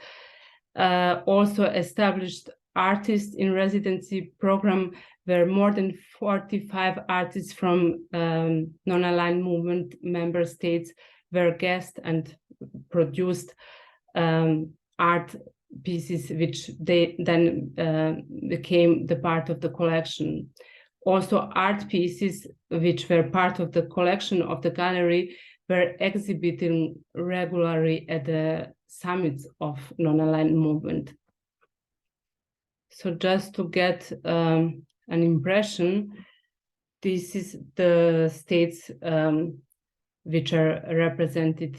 also established artists in residency program where more than 45 artists from non-aligned movement member states were guests and produced art pieces which they then became the part of the collection. Also art pieces which were part of the collection of the gallery were exhibiting regularly at the summits of non-aligned movement. So just to get an impression, this is the states which were represented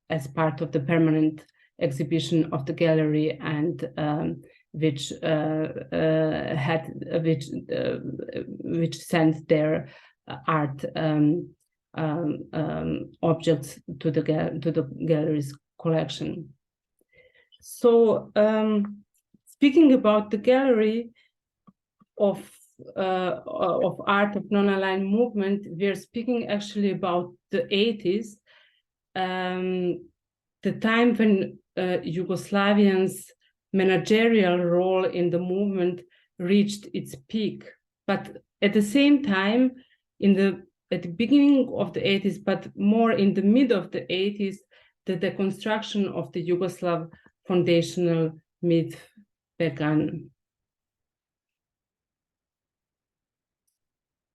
as part of the permanent exhibition of the gallery, and which sent their art objects to the gallery's collection. So speaking about the gallery of art of non-aligned movement, we are speaking actually about the 80s, the time when Yugoslavians' managerial role in the movement reached its peak. But at the same time, at the beginning of the 80s, but more in the mid of the 80s, the deconstruction of the Yugoslav foundational myth began.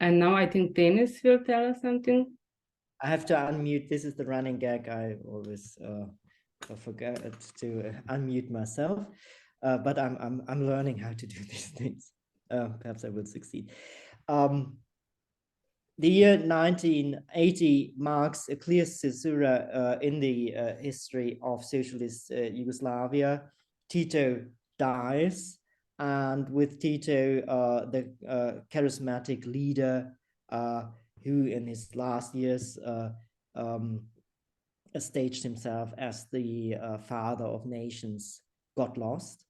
And now I think Dennis will tell us something.
I have to unmute. This is the running gag. I always forget to unmute myself, but I'm learning how to do these things. Perhaps I will succeed. The year 1980 marks a clear caesura in the history of socialist Yugoslavia. Tito dies, and with Tito, the charismatic leader who in his last years staged himself as the father of nations, got lost.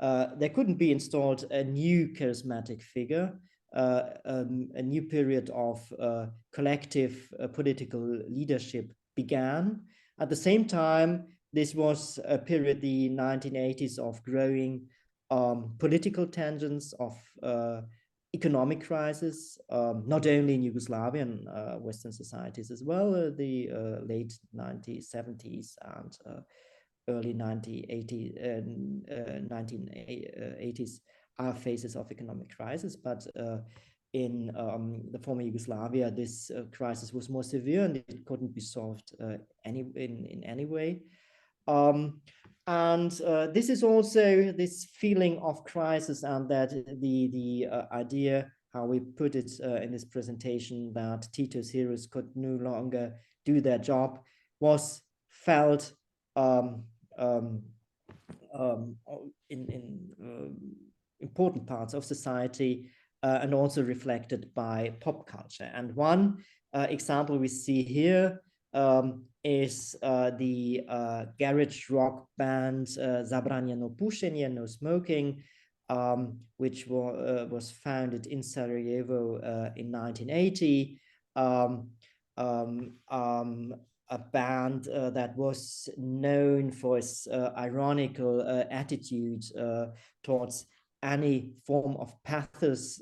There couldn't be installed a new charismatic figure. A new period of collective political leadership began. At the same time, this was a period, the 1980s, of growing political tensions, of economic crisis, not only in Yugoslavia and Western societies as well. The late 1970s and early 1980s are phases of economic crisis, but in the former Yugoslavia, this crisis was more severe and it couldn't be solved in any way. This is also this feeling of crisis, and that the idea, how we put it in this presentation, that Tito's heroes could no longer do their job, was felt in important parts of society and also reflected by pop culture. And one example we see here is the garage rock band Zabranjeno pušenje, no smoking, which was founded in Sarajevo in 1980. A band that was known for its ironical attitude towards any form of pathos.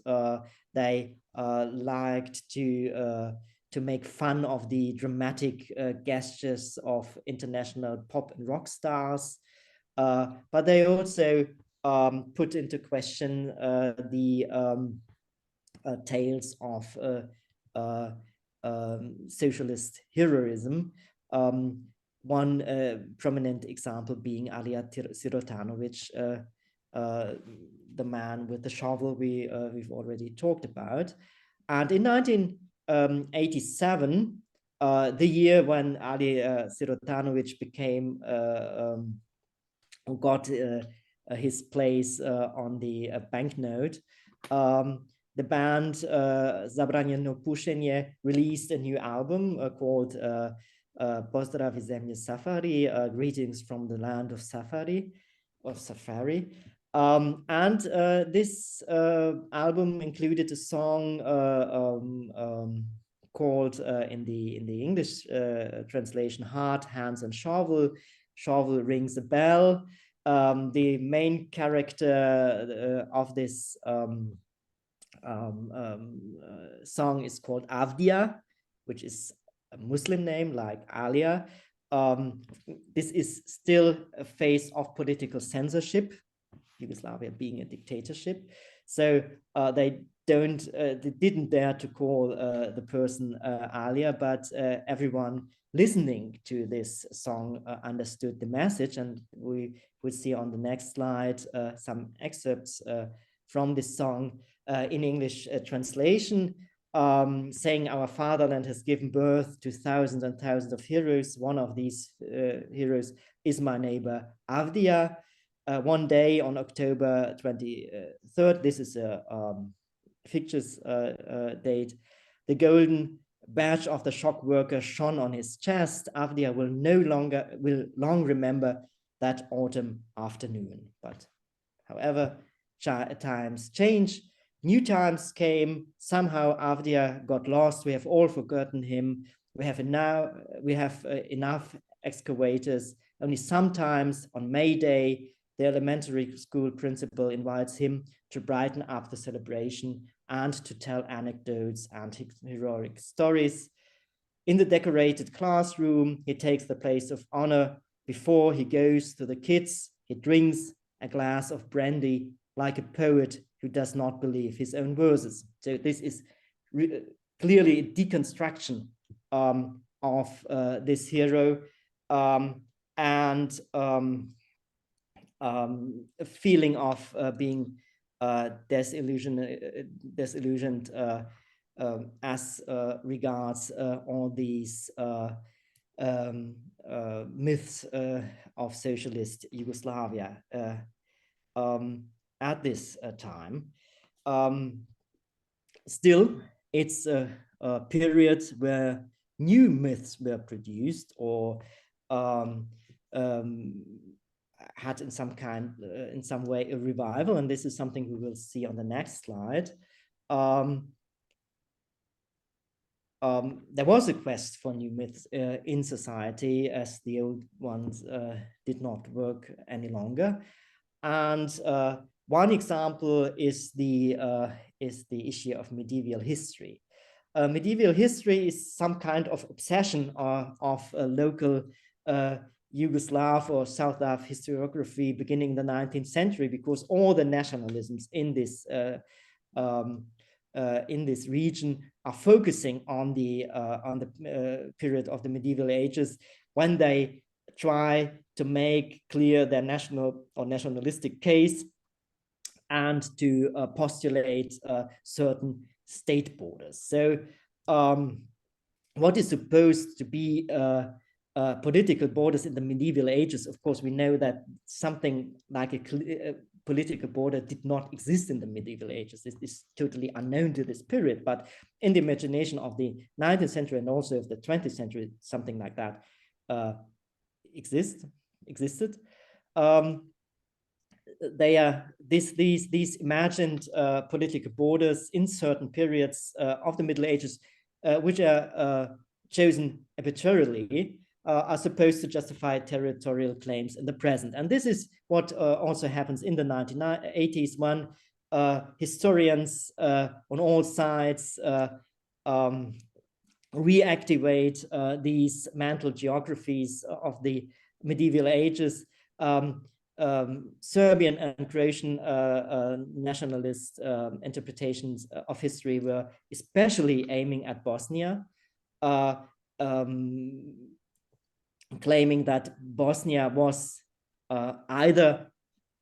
They liked to make fun of the dramatic gestures of international pop and rock stars, but they also put into question the tales of socialist heroism. One prominent example being Alija Sirotanovic, the man with the shovel we've already talked about. And in 1987, the year when Alija Sirotanovic became got his place on the banknote, the band Zabranjeno pušenje released a new album called Pozdrav iz zemlje Safari, Greetings from the Land of Safari, and this album included a song called in the English translation, Heart, Hands and Shovel. Shovel rings a bell. The main character of this song is called Avdia, which is a Muslim name like Alia. This is still a phase of political censorship, Yugoslavia being a dictatorship. So they didn't dare to call the person Alia, but everyone listening to this song understood the message. And we will see on the next slide some excerpts from this song in English translation, saying, our fatherland has given birth to thousands and thousands of heroes. One of these heroes is my neighbor Avdia. One day on October 23rd, this is a fictitious date, the golden badge of the shock worker shone on his chest. Avdia will long remember that autumn afternoon. But however, times change, new times came. Somehow Avdia got lost. We have all forgotten him. We have enough excavators. Only sometimes on May Day, the elementary school principal invites him to brighten up the celebration and to tell anecdotes and heroic stories. In the decorated classroom, he takes the place of honor. Before he goes to the kids, he drinks a glass of brandy like a poet who does not believe his own verses. So this is clearly a deconstruction of of this hero, and a feeling of being disillusioned as regards all these myths of socialist Yugoslavia at this time. Still, it's a period where new myths were produced or had in some way a revival, and this is something we will see on the next slide. There was a quest for new myths in society, as the old ones did not work any longer. And one example is the issue of medieval history. Medieval history is some kind of obsession of a local Yugoslav or South Slav historiography beginning in the 19th century, because all the nationalisms in this region are focusing on the period of the medieval ages, when they try to make clear their national or nationalistic case and to postulate certain state borders. So what is supposed to be political borders in the medieval ages, of course, we know that something like a political border did not exist in the medieval ages. This is totally unknown to this period, but in the imagination of the 19th century and also of the 20th century, something like that existed. They are these imagined political borders in certain periods of the Middle Ages, which are chosen arbitrarily, are supposed to justify territorial claims in the present. And this is what also happens in the 1980s, when historians on all sides reactivate these mantle geographies of the medieval ages. Serbian and Croatian nationalist interpretations of history were especially aiming at Bosnia, claiming that Bosnia was either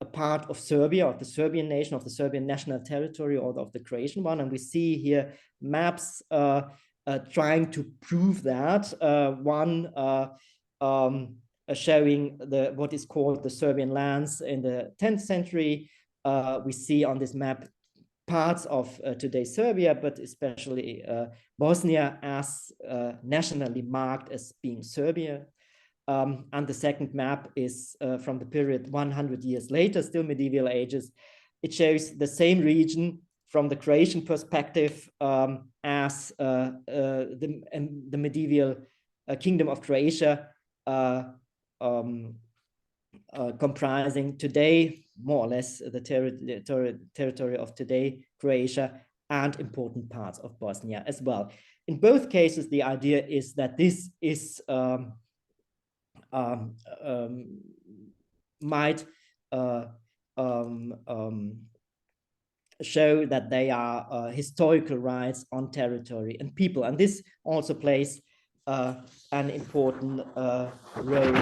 a part of Serbia, of the Serbian nation, of the Serbian national territory, or of the Croatian one. And we see here maps trying to prove that. One showing what is called the Serbian lands in the 10th century. We see on this map parts of today's Serbia, but especially Bosnia as nationally marked as being Serbia. And the second map is from the period 100 years later, still medieval ages. It shows the same region from the Croatian perspective as the medieval kingdom of Croatia, comprising today, more or less, the territory of today, Croatia, and important parts of Bosnia as well. In both cases, the idea is that this is might show that they are historical rights on territory and people. And this also plays an important role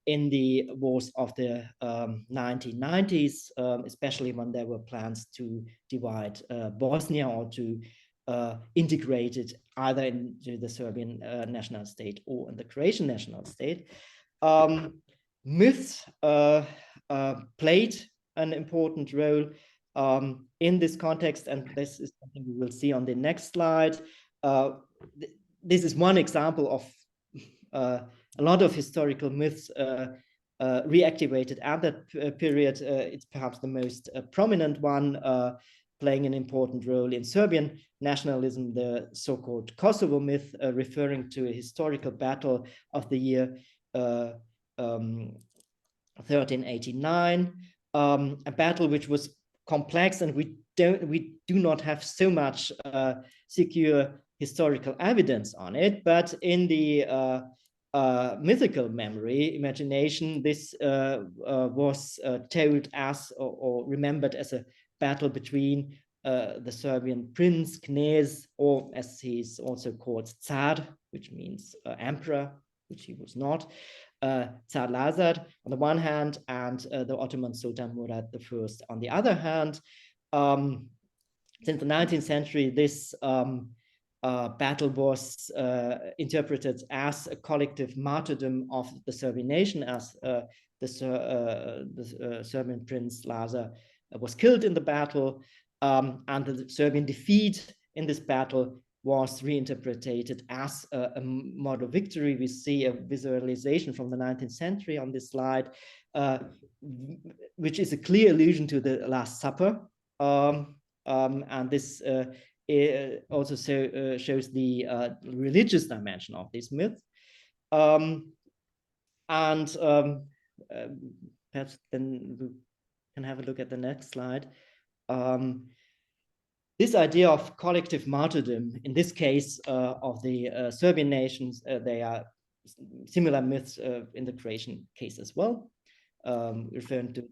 in the wars of the 1990s, especially when there were plans to divide Bosnia or to integrate it either into the Serbian national state or in the Croatian national state. Myths played an important role in this context, and this is something we will see on the next slide. This is one example of a lot of historical myths reactivated at that period. It's perhaps the most prominent one, playing an important role in Serbian nationalism, the so-called Kosovo myth, referring to a historical battle of the year 1389, a battle which was complex, and we do not have so much secure historical evidence on it, but in the mythical memory, imagination, this was told as or remembered as a battle between the Serbian prince, knez, or as he's also called, Tsar, which means emperor, which he was not, Tsar Lazar on the one hand, and the Ottoman Sultan Murad I on the other hand. Since the 19th century, this battle was interpreted as a collective martyrdom of the Serbian nation, as the Serbian prince Lazar was killed in the battle, and the Serbian defeat in this battle was reinterpreted as a model victory. We see a visualization from the 19th century on this slide, which is a clear allusion to the Last Supper. And this also shows the religious dimension of this myth. Perhaps then we can have a look at the next slide. This idea of collective martyrdom, in this case of the Serbian nations, they are similar myths in the Croatian case as well, referring to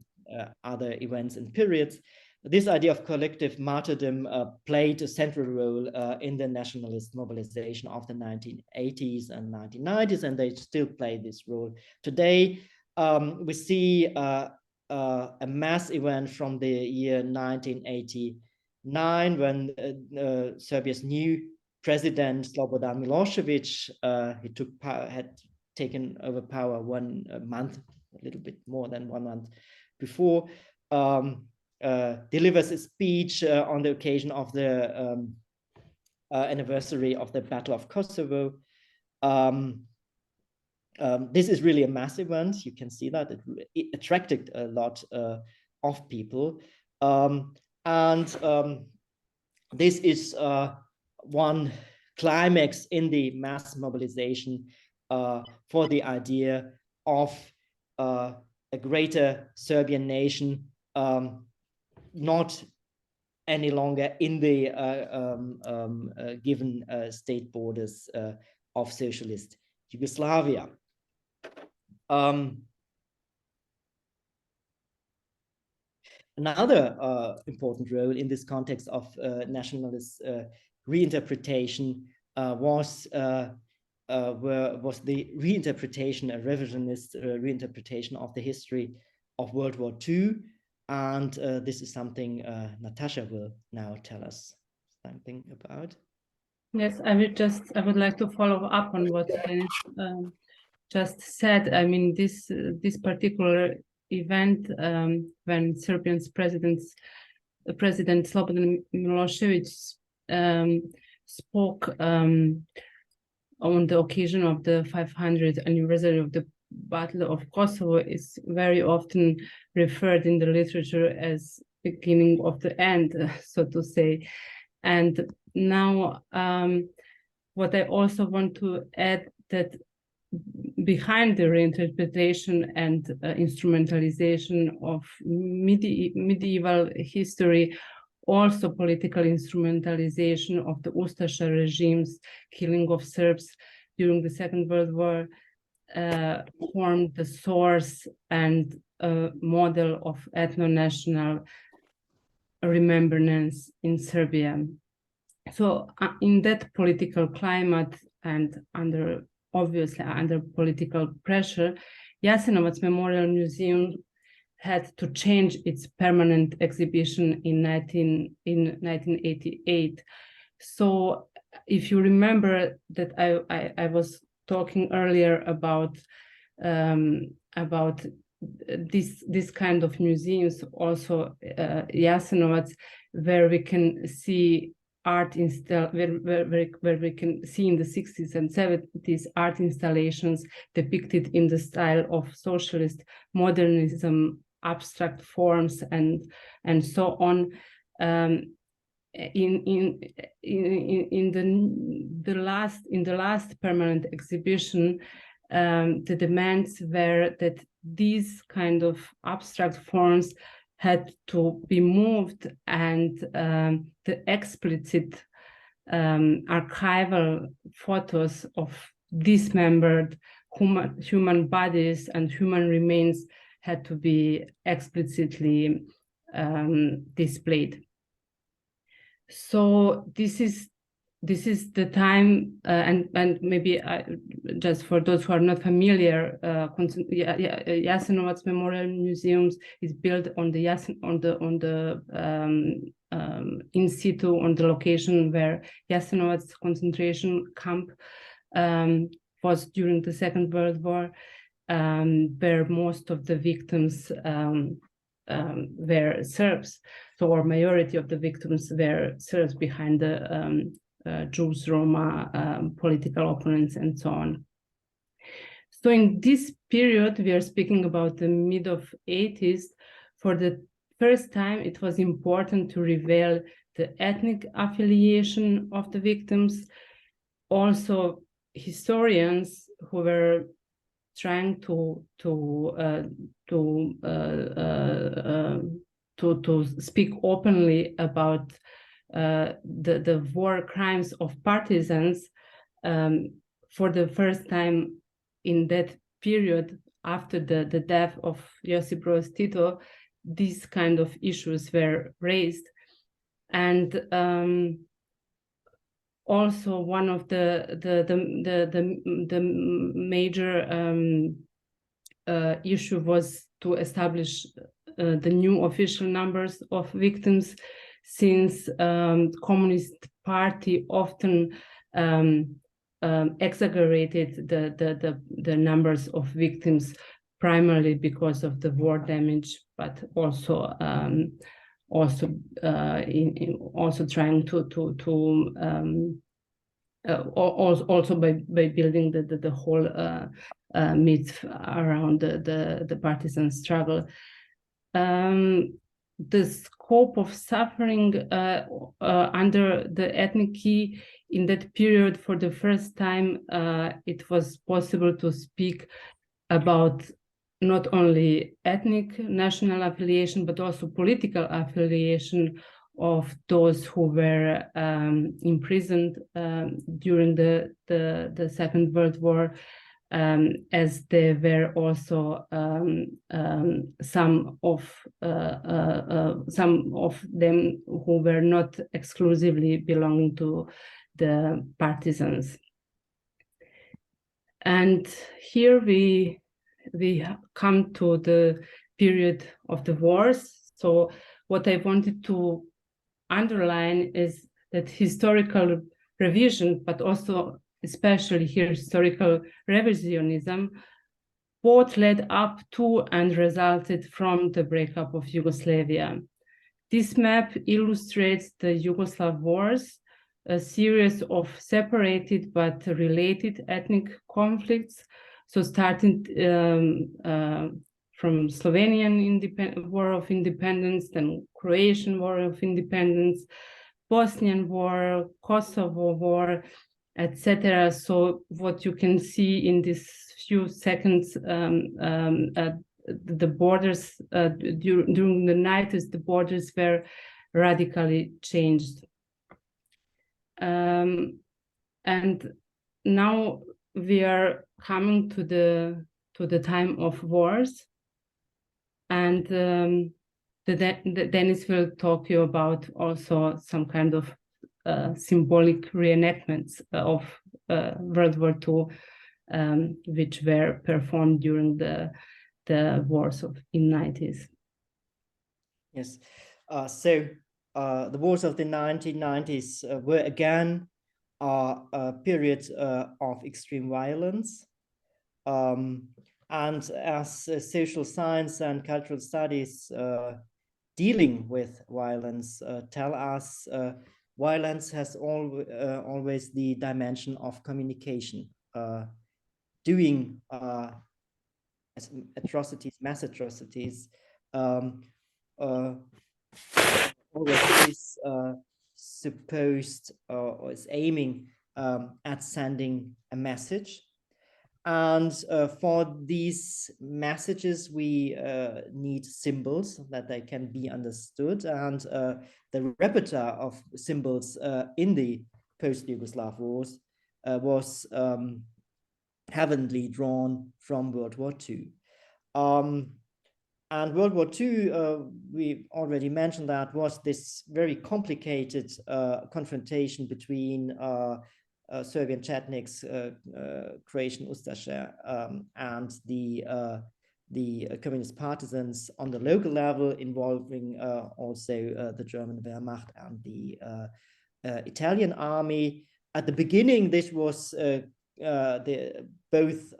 other events and periods. This idea of collective martyrdom played a central role in the nationalist mobilization of the 1980s and 1990s, and they still play this role today. We see a mass event from the year 1989 when Serbia's new president, Slobodan Milosevic, he had taken over power 1 month, a little bit more than 1 month before, delivers a speech on the occasion of the anniversary of the Battle of Kosovo. This is really a mass event. You can see that it attracted a lot of people. This is one climax in the mass mobilization for the idea of a greater Serbian nation, not any longer in the given state borders of socialist Yugoslavia. Another important role in this context of nationalist reinterpretation was the reinterpretation, a revisionist reinterpretation of the history of World War II. And this is something Nataša will now tell us something about.
Yes, I would like to follow up on what Dennis just said. I mean, this particular event when Serbia's President Slobodan Milosevic spoke on the occasion of the 500th anniversary of the Battle of Kosovo is very often referred in the literature as beginning of the end, so to say. And now what I also want to add, that behind the reinterpretation and instrumentalization of medieval history, also political instrumentalization of the Ustaša regime's killing of Serbs during the Second World War formed the source and model of ethno-national remembrance in Serbia. So in that political climate and obviously under political pressure, Jasenovac Memorial Museum had to change its permanent exhibition in 1988. So if you remember that I was talking earlier about this kind of museums, also Jasenovac, where we can see art where we can see in the 60s and 70s art installations depicted in the style of socialist modernism, abstract forms, and so on. In the last permanent exhibition, the demands were that these kind of abstract forms had to be moved, and the explicit archival photos of dismembered human bodies and human remains had to be explicitly displayed. So this is the time, and maybe just for those who are not familiar, Jasenovac's Memorial Museums is built on the in situ, on the location where Jasenovac's concentration camp was during the Second World War, where most of the victims were Serbs. So, or majority of the victims were Serbs behind the Jews, Roma, political opponents, and so on. So in this period, we are speaking about the mid of 80s. For the first time, it was important to reveal the ethnic affiliation of the victims. Also, historians who were trying to speak openly about the war crimes of partisans, for the first time in that period after the death of Josip Broz Tito, these kind of issues were raised. And also one of the major issue was to establish the new official numbers of victims, since Communist Party often exaggerated the numbers of victims, primarily because of the war damage, but also trying also by building the whole myth around the partisan struggle. The scope of suffering under the ethnic key in that period, for the first time, it was possible to speak about not only ethnic national affiliation, but also political affiliation of those who were imprisoned during the Second World War, as there were also some of them who were not exclusively belonging to the partisans. And here we come to the period of the wars. So what I wanted to underline is that historical revision, but also especially here historical revisionism, both led up to and resulted from the breakup of Yugoslavia. This map illustrates the Yugoslav wars, a series of separated but related ethnic conflicts. So starting from Slovenian War of Independence, then Croatian War of Independence, Bosnian War, Kosovo War, etc. So what you can see in these few seconds, the borders during the 90s, the borders were radically changed. And now we are coming to the time of wars, and Dennis will talk to you about also some kind of symbolic reenactments of World War II, which were performed during the wars in 90s.
Yes, so the wars of the 1990s were again a period of extreme violence. And as social science and cultural studies dealing with violence tell us, violence has always the dimension of communication, doing atrocities, mass atrocities, always is supposed or is aiming at sending a message. And for these messages, we need symbols that they can be understood. And the repertoire of symbols in the post-Yugoslav wars was heavily drawn from World War II. And World War II, we already mentioned that, was this very complicated confrontation between Serbian Chetniks, Croatian Ustaše, and the communist partisans on the local level, involving also the German Wehrmacht and the Italian army. At the beginning, this was both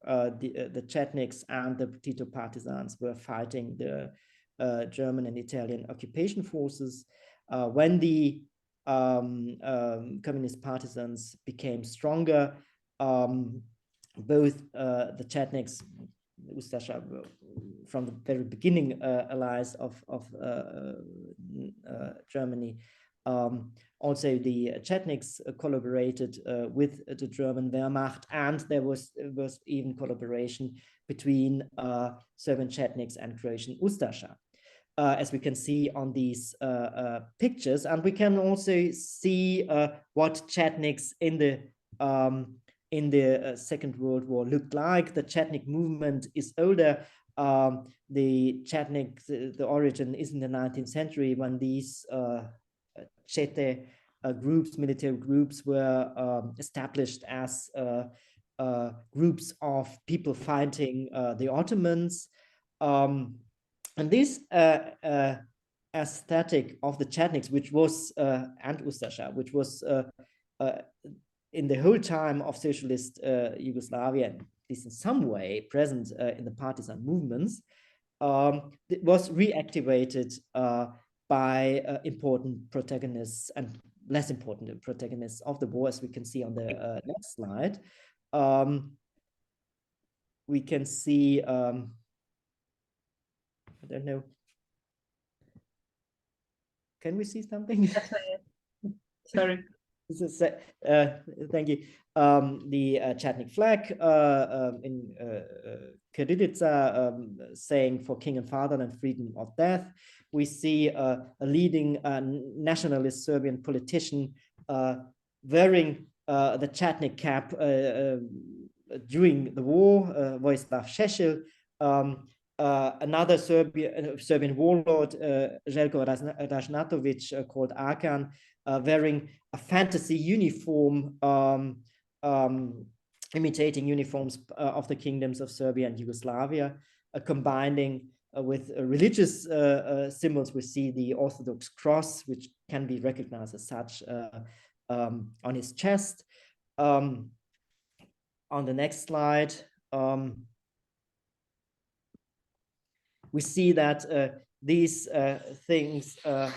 the Chetniks and the Tito partisans were fighting the German and Italian occupation forces. When the communist partisans became stronger, both the Chetniks, Ustaše, from the very beginning allies of Germany, also the Chetniks collaborated with the German Wehrmacht, and there was even collaboration between Serbian Chetniks and Croatian Ustaše, as we can see on these pictures. And we can also see what Chetniks in the Second World War looked like. The Chetnik movement is older. The Chetnik, the origin is in the 19th century, when these Chete groups, military groups, were established as groups of people fighting the Ottomans. And this aesthetic of the Chetniks, which was, and Ustaše, which was in the whole time of socialist Yugoslavia, at least in some way present in the partisan movements, it was reactivated by important protagonists and less important protagonists of the war, as we can see on the next slide. We can see, I don't know, can we see something?
Sorry.
Thank you. The Chetnik flag in Kirilica, saying "For King and Fatherland, freedom or death." We see a leading nationalist Serbian politician wearing the Chetnik cap during the war, Vojislav Šešelj. Another Serbian warlord, Željko Ražnatović, called Akan, wearing a fantasy uniform, imitating uniforms of the kingdoms of Serbia and Yugoslavia, combining with religious symbols. We see the Orthodox cross, which can be recognized as such, on his chest. On the next slide, we see that these things are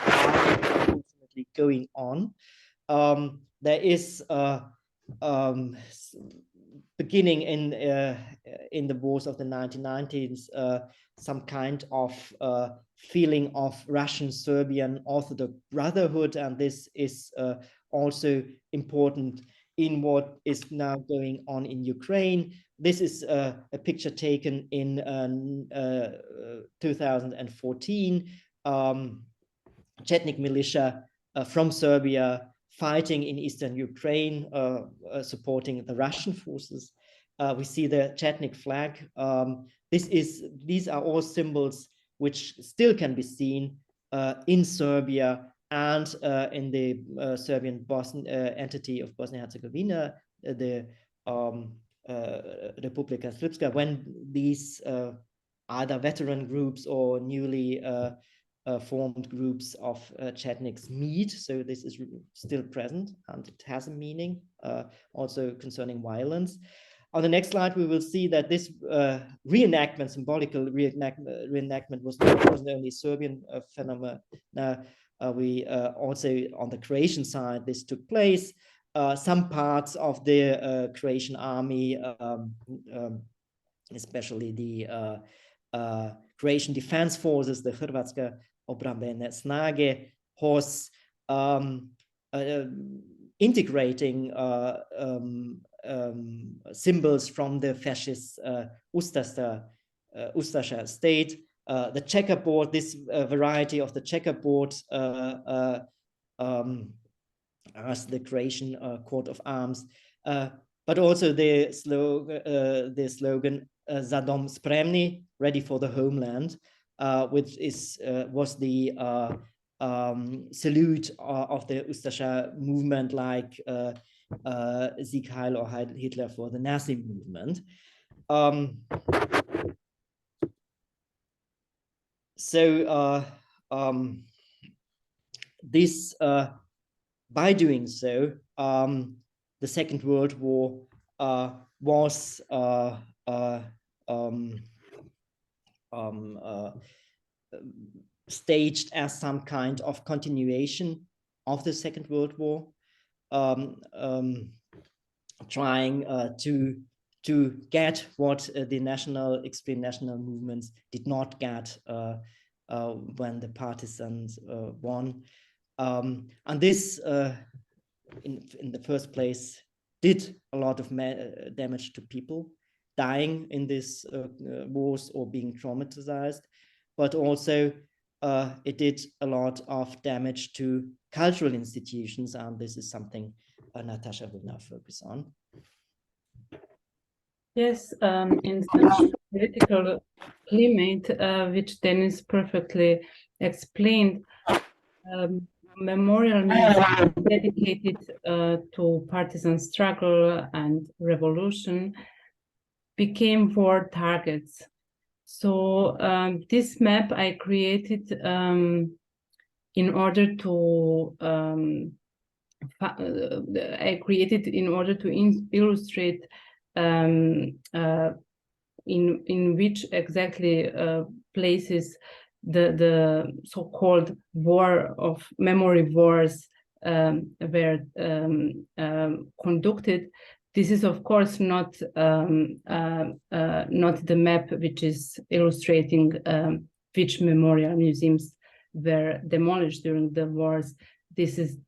unfortunately going on. There is beginning in the wars of the 1990s some kind of feeling of Russian-Serbian Orthodox brotherhood, and this is also important in what is now going on in Ukraine. This is a picture taken in 2014. Chetnik militia from Serbia fighting in eastern Ukraine, supporting the Russian forces. We see the Chetnik flag. These are all symbols which still can be seen in Serbia and in the Serbian entity of Bosnia-Herzegovina, the Republika Srpska, when these either veteran groups or newly formed groups of Chetniks meet. So this is still present, and it has a meaning also concerning violence. On the next slide, we will see that this reenactment, symbolical reenactment, was not only a Serbian phenomenon. We also, on the Croatian side, this took place. Some parts of the Croatian army, especially the Croatian defense forces, the Hrvatska obrambene snage, was integrating symbols from the fascist Ustaše state. The checkerboard, this variety of the checkerboard, as the Croatian coat of arms, but also the slogan Za dom spremni, ready for the homeland, which was the salute of the Ustascha movement, like Sieg Heil or Heil Hitler for the Nazi movement. This, by doing so, the Second World War was staged as some kind of continuation of the Second World War, trying to get what the extreme national movements did not get when the partisans won. And this, in the first place, did a lot of damage to people dying in these wars or being traumatized, but also it did a lot of damage to cultural institutions, and this is something Nataša will now focus on.
Yes, in such political climate, which Dennis perfectly explained, memorial museums dedicated to partisan struggle and revolution became war targets. So this map I created in order to illustrate in which exactly places the so-called memory wars were conducted. This is, of course, not the map which is illustrating which memorial museums were demolished during the wars. This is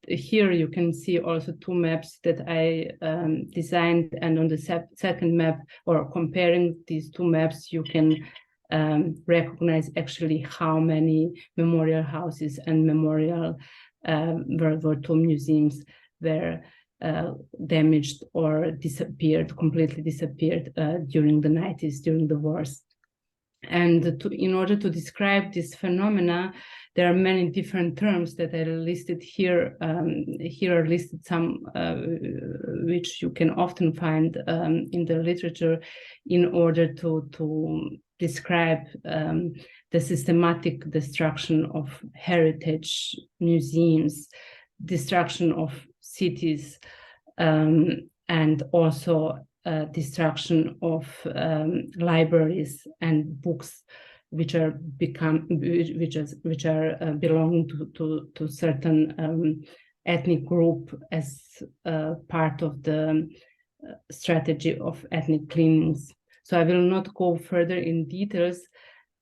here you can see also two maps that I designed, and on the second map, or comparing these two maps, you can recognize actually how many memorial houses and memorial World War II museums were damaged or completely disappeared during the 90s, during the wars. And in order to describe this phenomena, there are many different terms that I listed here. Here are listed some which you can often find in the literature in order to describe the systematic destruction of heritage museums, destruction of cities, and also destruction of libraries and books, which are belonging to certain ethnic group as part of the strategy of ethnic cleanings. So I will not go further in details.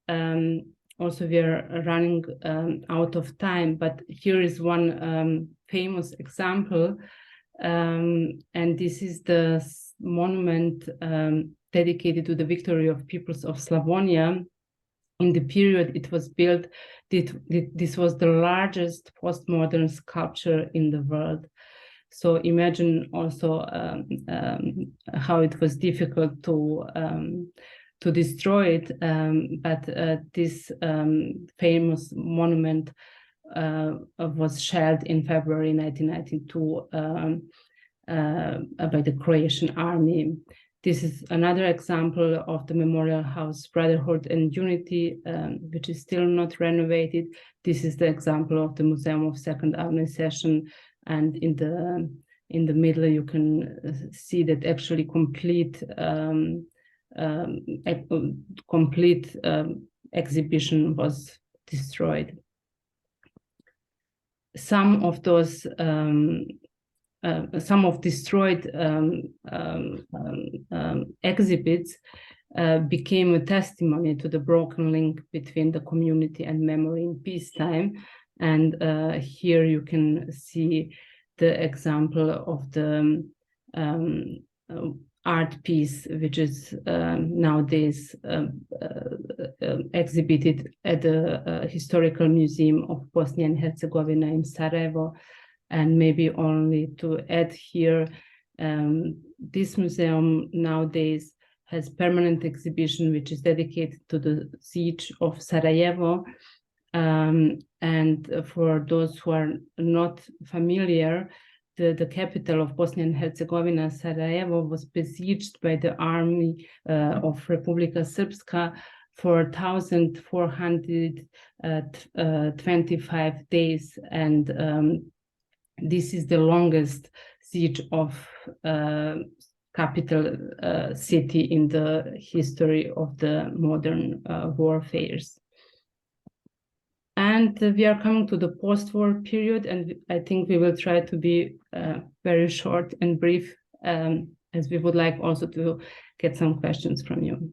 Also, we are running out of time, but here is one famous example, and this is the monument dedicated to the victory of peoples of Slavonia. In the period it was built, this was the largest postmodern sculpture in the world. So imagine also how it was difficult to destroy it, but this famous monument was shelled in February 1992 by the Croatian army. This is another example of the Memorial House Brotherhood and Unity, which is still not renovated. This is the example of the Museum of Second Organization, and in the middle you can see that actually complete exhibition was destroyed. Some of those some of destroyed exhibits became a testimony to the broken link between the community and memory in peacetime. And here you can see the example of the art piece, which is nowadays exhibited at the Historical Museum of Bosnia and Herzegovina in Sarajevo. And maybe only to add here, this museum nowadays has permanent exhibition which is dedicated to the siege of Sarajevo. And for those who are not familiar, the capital of Bosnia and Herzegovina, Sarajevo, was besieged by the army of Republika Srpska for 1,425 days, and this is the longest siege of capital city in the history of the modern warfares. And we are coming to the post-war period, and I think we will try to be very short and brief, as we would like also to get some questions from you.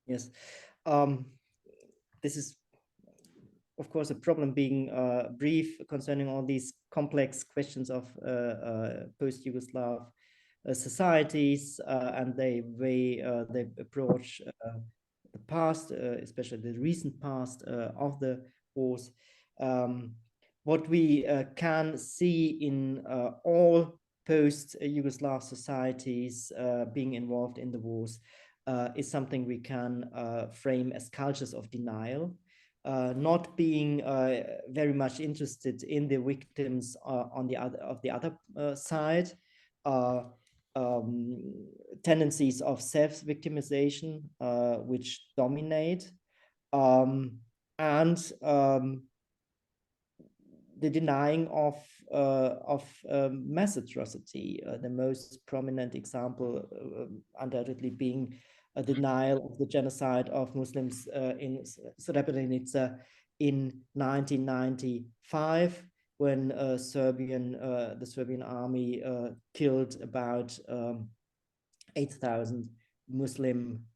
Yes, this is, of course, a problem being brief concerning all these complex questions of post-Yugoslav societies and the way they approach the past, especially the recent past of the wars. What we can see in all post-Yugoslav societies being involved in the wars is something we can frame as cultures of denial, not being very much interested in the victims on the other side, tendencies of self-victimization which dominate, and the denying of mass atrocity. The most prominent example undoubtedly being a denial of the genocide of Muslims in Srebrenica in 1995, when the Serbian army killed about 8,000 Muslim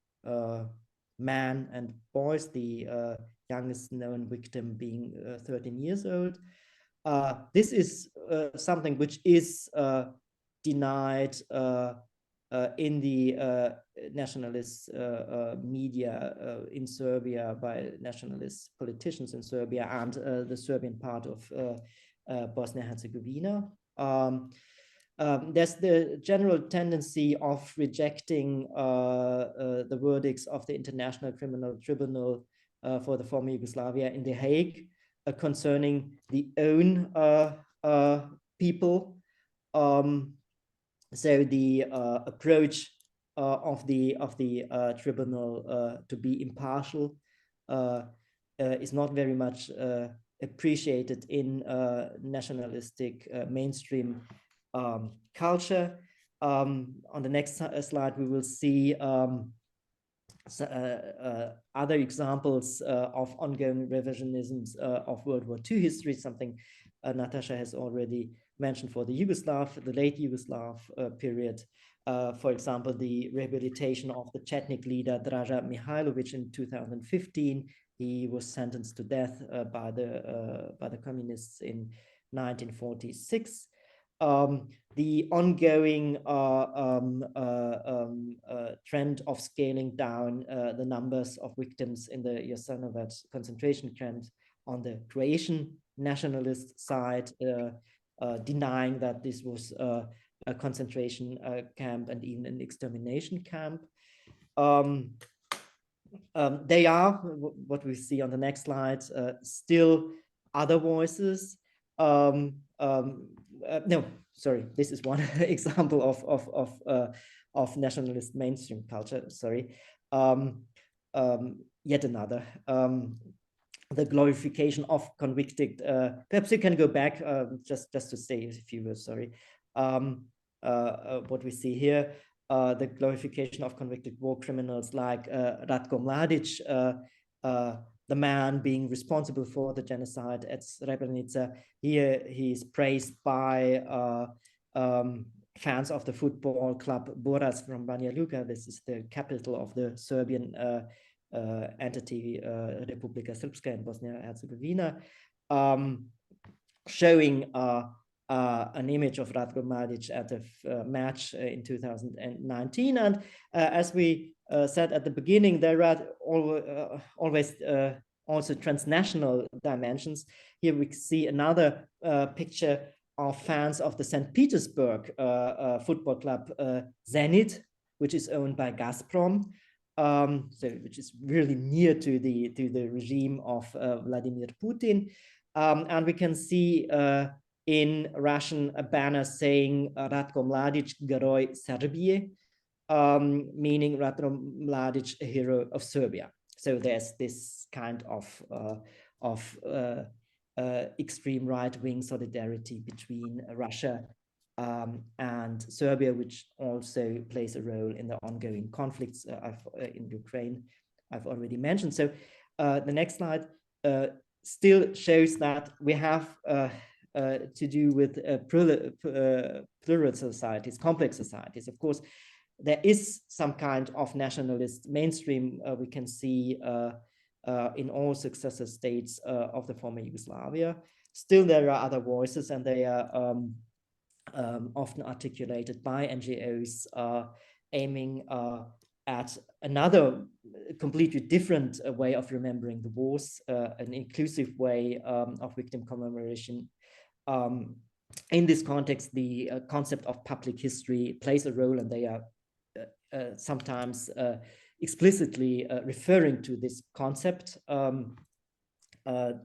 men and boys, the youngest known victim being 13 years old. This is something which is denied in the nationalist media in Serbia by nationalist politicians in Serbia and the Serbian part of Bosnia-Herzegovina. There's the general tendency of rejecting the verdicts of the International Criminal Tribunal for the former Yugoslavia in The Hague concerning the own people. So the approach of the tribunal to be impartial is not very much appreciated in nationalistic mainstream culture. On the next slide, we will see other examples of ongoing revisionisms of World War II history, something Nataša has already mentioned for the late Yugoslav period. For example, the rehabilitation of the Chetnik leader Draža Mihailović in 2015. He was sentenced to death by the communists in 1946. The ongoing trend of scaling down the numbers of victims in the Jasenovac concentration camp on the Croatian nationalist side, denying that this was a concentration camp and even an extermination camp. They are, what we see on the next slide, still other voices. No, sorry, this is one example of nationalist mainstream culture, sorry. Yet another. The glorification of convicted, perhaps you can go back just to say a few words, sorry. What we see here, the glorification of convicted war criminals like Ratko Mladic, the man being responsible for the genocide at Srebrenica. Here he is praised by fans of the football club Borac from Banja Luka. This is the capital of the Serbian entity Republika Srpska in Bosnia-Herzegovina, showing an image of Ratko Mladic at a match in 2019. And as we said at the beginning, there are always also transnational dimensions. Here we see another picture of fans of the St. Petersburg football club Zenit, which is owned by Gazprom, which is really near to the regime of Vladimir Putin. And we can see in Russian a banner saying Ratko Mladic, Geroj Serbije, meaning Ratko Mladic, a hero of Serbia. So there's this kind of extreme right-wing solidarity between Russia and Serbia, which also plays a role in the ongoing conflicts in Ukraine, I've already mentioned. So the next slide still shows that we have to do with plural societies, complex societies. Of course, there is some kind of nationalist mainstream we can see in all successor states of the former Yugoslavia. Still, there are other voices, and they are often articulated by NGOs aiming at another completely different way of remembering the wars, an inclusive way of victim commemoration. In this context, the concept of public history plays a role, and they are sometimes explicitly referring to this concept,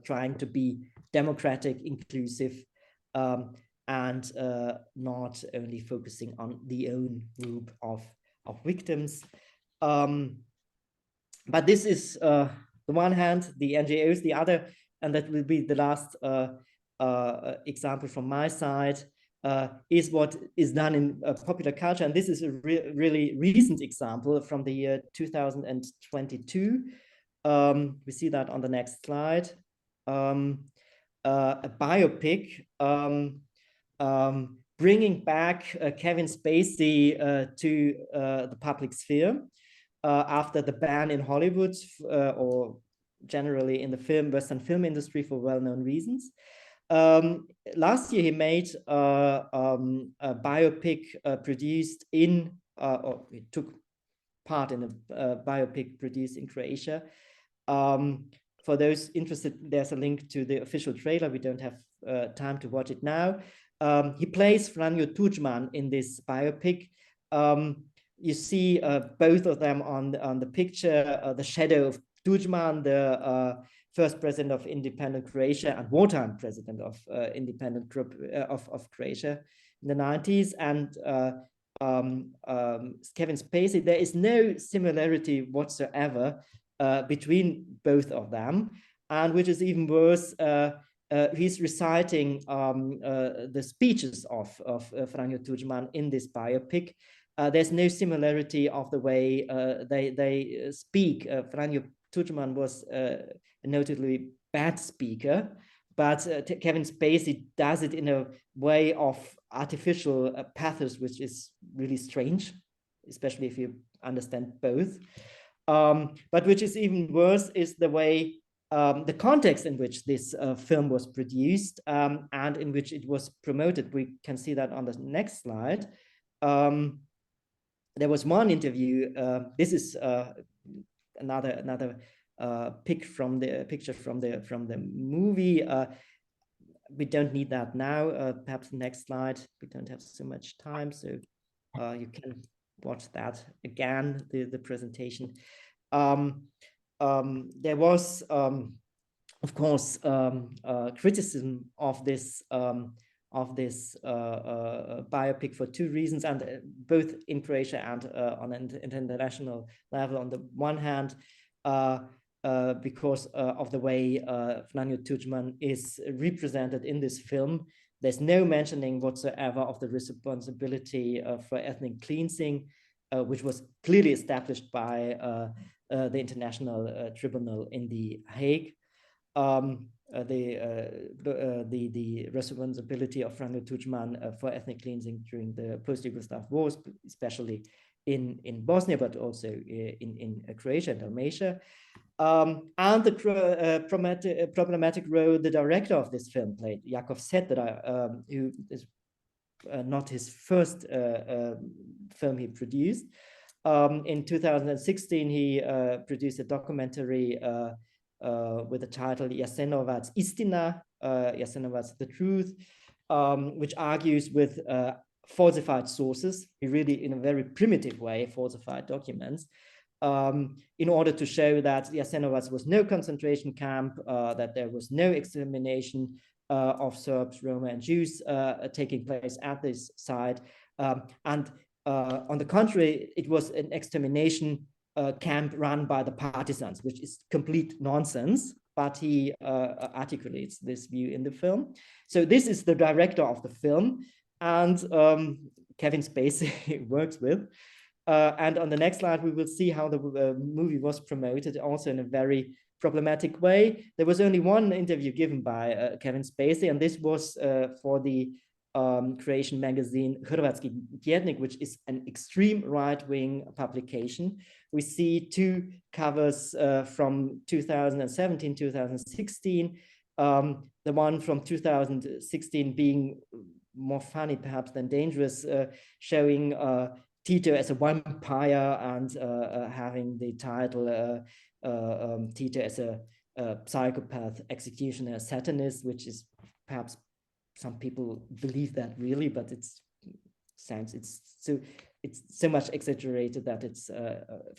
trying to be democratic, inclusive, and not only focusing on the own group of victims. But this is the one hand, the NGOs, the other, and that will be the last example from my side, is what is done in popular culture. And this is a really recent example from the year 2022. We see that on the next slide. A biopic bringing back Kevin Spacey to the public sphere after the ban in Hollywood or generally in the Western film industry for well-known reasons. Last year, he made a biopic produced in, or he took part in a biopic produced in Croatia. For those interested, there's a link to the official trailer. We don't have time to watch it now. He plays Franjo Tuđman in this biopic. You see both of them on the picture, the shadow of Tuđman, the first president of independent Croatia and wartime president of independent group of Croatia in the 90s, and Kevin Spacey. There is no similarity whatsoever between both of them, and which is even worse, he's reciting the speeches of Franjo Tuđman in this biopic. There's no similarity of the way they speak. Franjo Tuđman was a notably bad speaker, but Kevin Spacey does it in a way of artificial pathos, which is really strange, especially if you understand both. But which is even worse is the way, the context in which this film was produced and in which it was promoted. We can see that on the next slide. There was one interview. This is another picture from the movie. We don't need that now. Perhaps the next slide. We don't have so much time, so you can watch that again. The presentation. There was, of course, criticism of this biopic for two reasons, and both in Croatia and on an international level. On the one hand, because of the way Franjo Tuđman is represented in this film, there's no mentioning whatsoever of the responsibility for ethnic cleansing, which was clearly established by the International Tribunal in The Hague. The responsibility of Franjo Tuđman for ethnic cleansing during the post-Yugoslav wars, especially in Bosnia, but also in Croatia and Dalmatia. And the problematic role the director of this film played, Jakov Setra, who is not his first film he produced. In 2016, he produced a documentary with the title Jasenovac Istina, Jasenovac the Truth, which argues with falsified sources. He really, in a very primitive way, falsified documents in order to show that Jasenovac was no concentration camp, that there was no extermination of Serbs, Roma, and Jews taking place at this site. And on the contrary, it was an extermination camp run by the partisans, which is complete nonsense, but he articulates this view in the film. So this is the director of the film, and Kevin Spacey works with. And on the next slide, we will see how the movie was promoted, also in a very problematic way. There was only one interview given by Kevin Spacey, and this was for the Croatian magazine Hrvatski tjednik, which is an extreme right-wing publication. We see two covers from 2017, 2016. The one from 2016 being more funny perhaps than dangerous, showing Tito as a vampire and having the title Tito as a psychopath, executioner, satanist, which is perhaps some people believe that really, but it's so much exaggerated that it's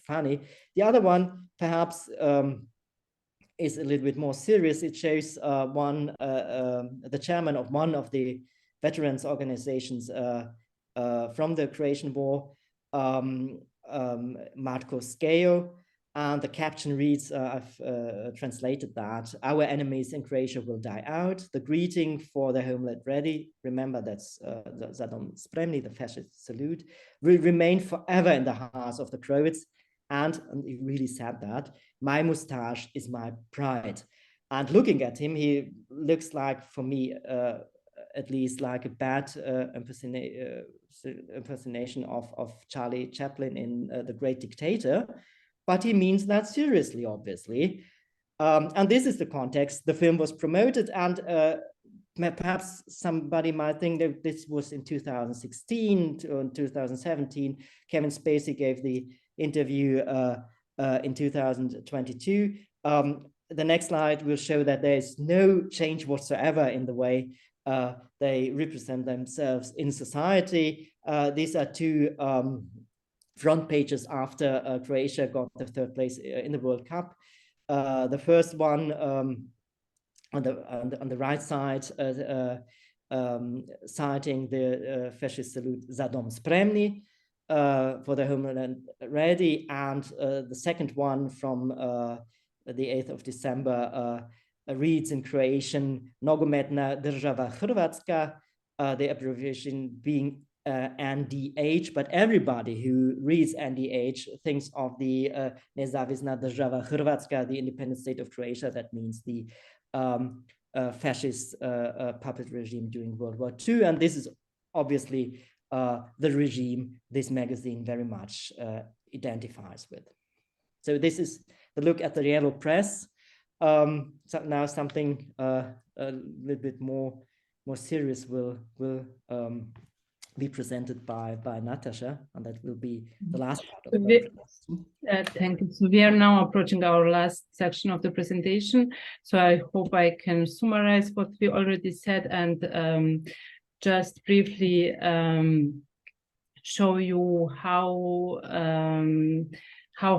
funny. The other one perhaps is a little bit more serious. It shows the chairman of one of the veterans organizations from the Croatian War, Marko Skejo, and the caption reads, I've translated that, "Our enemies in Croatia will die out. The greeting for the homeland ready," remember that's Zadom Spremni, the fascist salute, "will remain forever in the hearts of the Croats." And he really said that, "My mustache is my pride." And looking at him, he looks like, for me, at least like a bad impersonation of Charlie Chaplin in The Great Dictator, but he means that seriously, obviously. And this is the context the film was promoted, and perhaps somebody might think that this was in 2016 or 2017. Kevin Spacey gave the interview in 2022. The next slide will show that there is no change whatsoever in the way they represent themselves in society. These are two front pages after Croatia got the third place in the World Cup. The first one on the right side, citing the fascist salute "Zadom Spremni," for the homeland ready, and the second one from the 8th of December reads in Croatian "Nogometna država Hrvatska," the abbreviation being NDH, but everybody who reads NDH thinks of the Nezavisna država Hrvatska, the independent state of Croatia. That means the fascist puppet regime during World War II. And this is obviously the regime this magazine very much identifies with. So this is the look at the yellow press. So now something a little bit more serious will be presented by Nataša, and that will be the last part of the presentation.
Thank you. So we are now approaching our last section of the presentation. So I hope I can summarize what we already said and just briefly show you how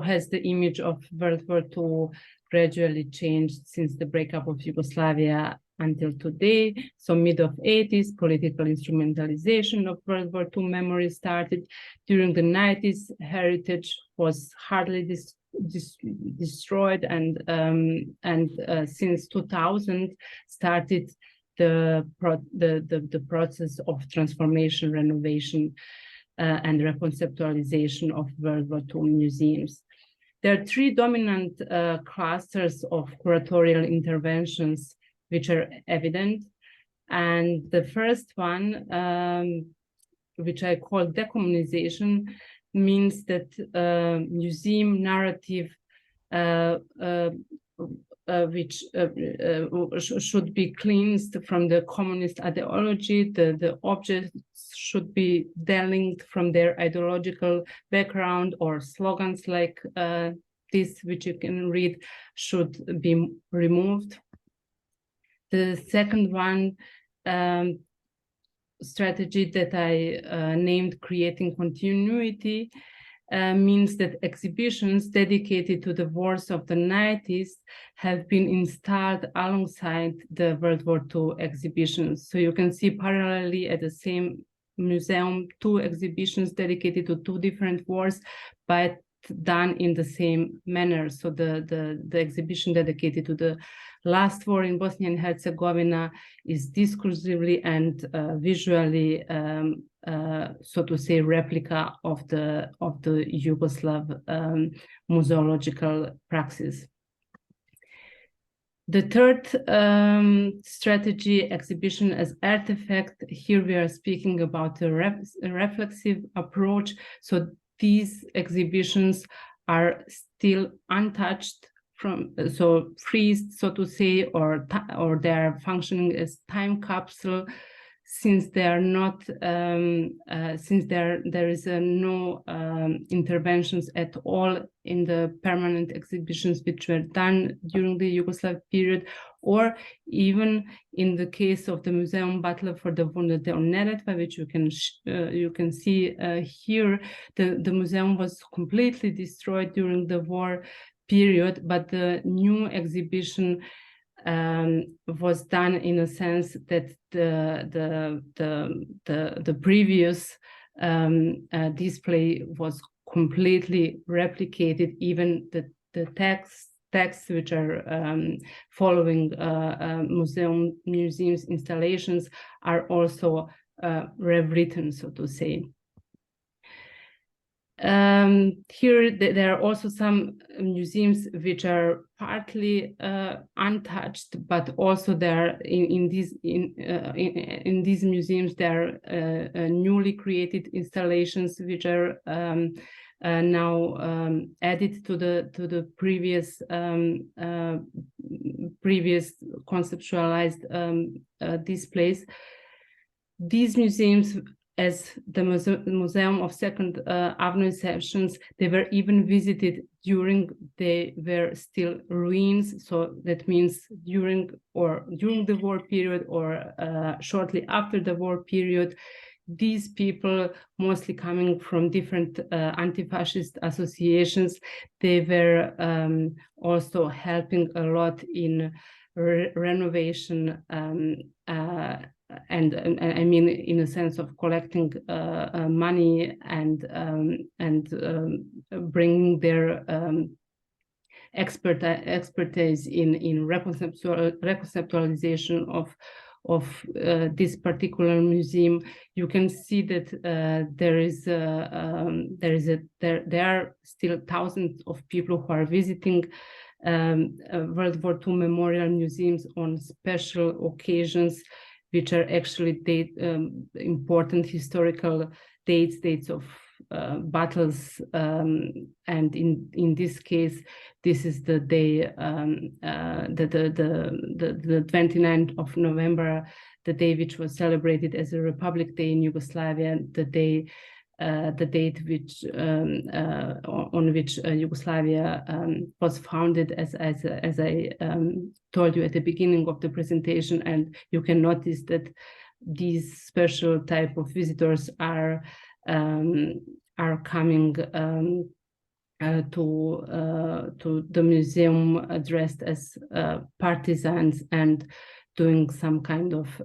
has the image of World War II gradually changed since the breakup of Yugoslavia until today. So mid of 80s, political instrumentalization of World War II memory started. During the 90s, heritage was hardly destroyed, and since 2000 started the process of transformation, renovation, and reconceptualization of World War II museums. There are three dominant clusters of curatorial interventions which are evident. And the first one, which I call decolonization, means that museum narrative which should be cleansed from the communist ideology. The objects should be delinked from their ideological background, or slogans like this, which you can read, should be removed. The second one strategy that I named Creating Continuity means that exhibitions dedicated to the wars of the 90s have been installed alongside the World War II exhibitions. So you can see parallelly at the same museum, two exhibitions dedicated to two different wars, but done in the same manner. So the exhibition dedicated to the last war in Bosnia and Herzegovina is discursively and visually, so to say, replica of the Yugoslav museological praxis. The third strategy, exhibition as artifact, here we are speaking about a reflexive approach. So these exhibitions are still untouched, so freezed, so to say, or they are functioning as time capsule, since they are not, since there is no interventions at all in the permanent exhibitions which were done during the Yugoslav period, or even in the case of the Museum Battle for the Wounded on Neretva, which you can see here. The museum was completely destroyed during the war period, but the new exhibition was done in a sense that the previous display was completely replicated. Even the texts which are following museums installations are also rewritten, so to say. Here there are also some museums which are partly untouched, but also there in these museums there are newly created installations which are now added to the previous conceptualized displays. These museums, as the Museum of Second Avenue sessions, they were even visited during they were still ruins. So that means during the war period or shortly after the war period. These people, mostly coming from different anti-fascist associations, they were also helping a lot in renovation and I mean, in a sense of collecting money and bringing their expertise in reconceptualization of this particular museum. You can see that there are still thousands of people who are visiting World War II memorial museums on special occasions, which are actually important historical dates of battles, and in this case, this is the day, the 29th of November, the day which was celebrated as a Republic Day in Yugoslavia, the date which on which Yugoslavia was founded, as I told you at the beginning of the presentation. And you can notice that these special type of visitors are coming to the museum dressed as partisans and doing some kind of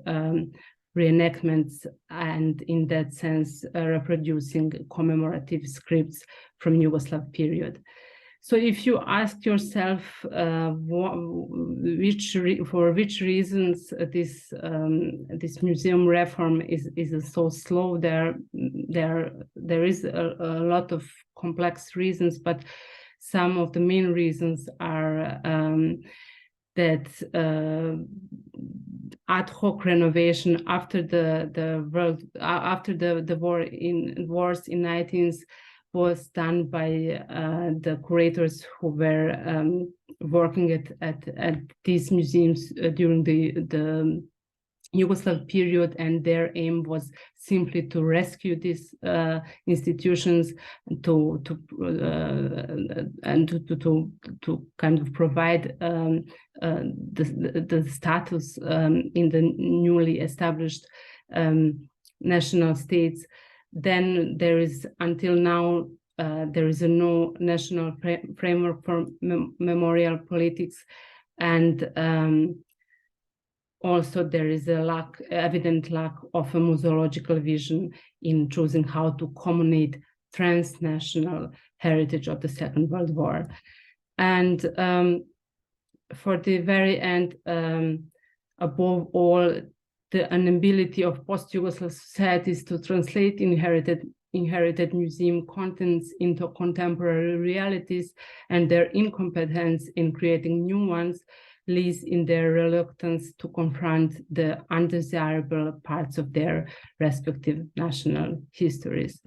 reenactments, and in that sense reproducing commemorative scripts from Yugoslav period. So if you ask yourself for which reasons this museum reform is so slow, there is a lot of complex reasons, but some of the main reasons are that ad hoc renovation after the wars in 19th was done by the curators who were working at these museums during the Yugoslav period, and their aim was simply to rescue these institutions, to kind of provide the status in the newly established national states, then there is, until now, there is no national framework for memorial politics, and also there is a evident lack of a museological vision in choosing how to communicate transnational heritage of the Second World War. And for the very end, above all, the inability of post-Yugoslav societies to translate inherited museum contents into contemporary realities, and their incompetence in creating new ones lies in their reluctance to confront the undesirable parts of their respective national histories.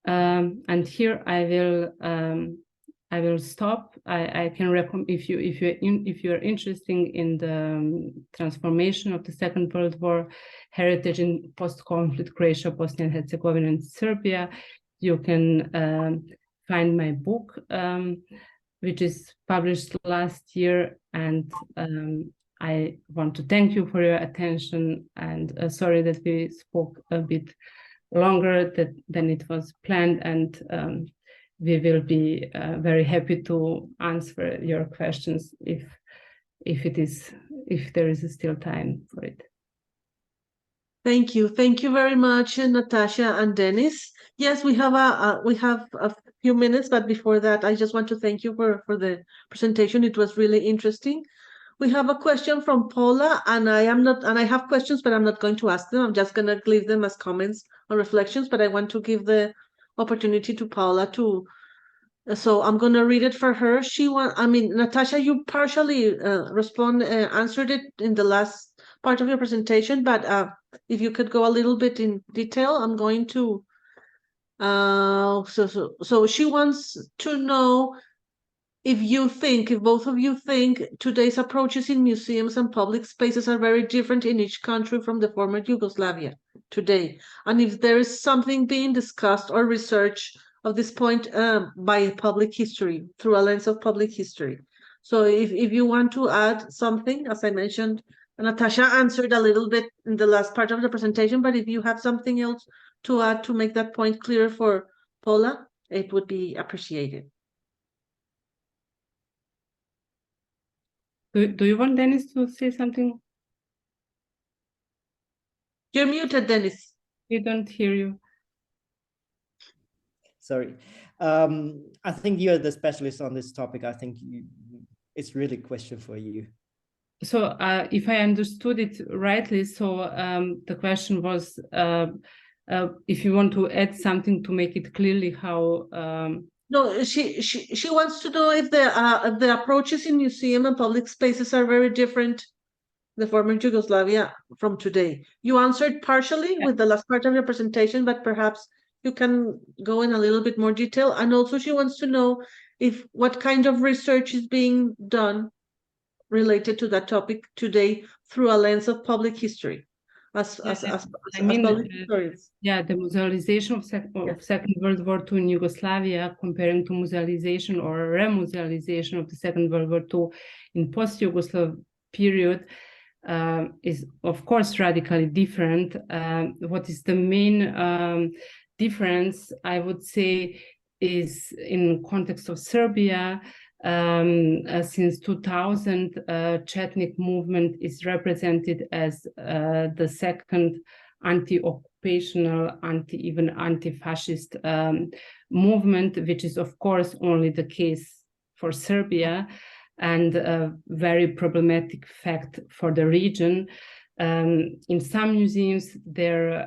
And here I will stop. I can recommend, if you are interested in the transformation of the Second World War heritage in post-conflict Croatia, Bosnia and Herzegovina, and Serbia, you can find my book, which is published last year. And I want to thank you for your attention, and sorry that we spoke a bit longer than it was planned, and we will be very happy to answer your questions if there is still time for it.
Thank you very much, Nataša and Dennis. Yes, we have a few minutes, but before that, I just want to thank you for the presentation. It was really interesting. We have a question from Paula, and I have questions, but I'm not going to ask them. I'm just going to leave them as comments or reflections, but I want to give the opportunity to Paula to, so I'm going to read it for her. Nataša, you partially answered it in the last part of your presentation, but if you could go a little bit in detail, I'm going to, so she wants to know if both of you think today's approaches in museums and public spaces are very different in each country from the former Yugoslavia today, and if there is something being discussed or researched of this point by public history, through a lens of public history. So if you want to add something, as I mentioned, Nataša answered a little bit in the last part of the presentation, but if you have something else to add to make that point clear for Paula, it would be appreciated.
Do you want Dennis to say something?
You're muted, Dennis.
We don't hear you.
Sorry. I think you're the specialist on this topic. I think it's really a question for you.
So if I understood it rightly, so the question was if you want to add something to make it clearly how...
No, she wants to know if the approaches in museum and public spaces are very different, the former Yugoslavia, from today. You answered partially with the last part of your presentation, but perhaps you can go in a little bit more detail. And also she wants to know what kind of research is being done related to that topic today through a lens of public history.
Yeah, the musealization of Second World War II in Yugoslavia, comparing to musealization or remusealization of the Second World War II in post-Yugoslav period, is of course radically different. What is the main difference, I would say, is in context of Serbia. Since 2000, Chetnik movement is represented as the second anti-occupational, even anti-fascist movement, which is of course only the case for Serbia, and a very problematic fact for the region. In some museums, the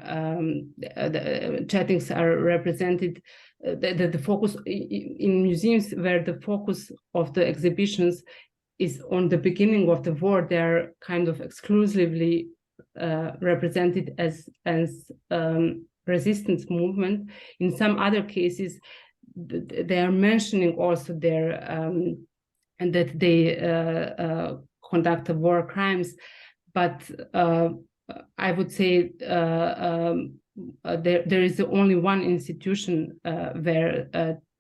Chetniks are represented. The focus in museums where the focus of the exhibitions is on the beginning of the war, they're kind of exclusively represented as resistance movement. In some other cases, they are mentioning also their and that they conduct war crimes, but I would say there is only one institution where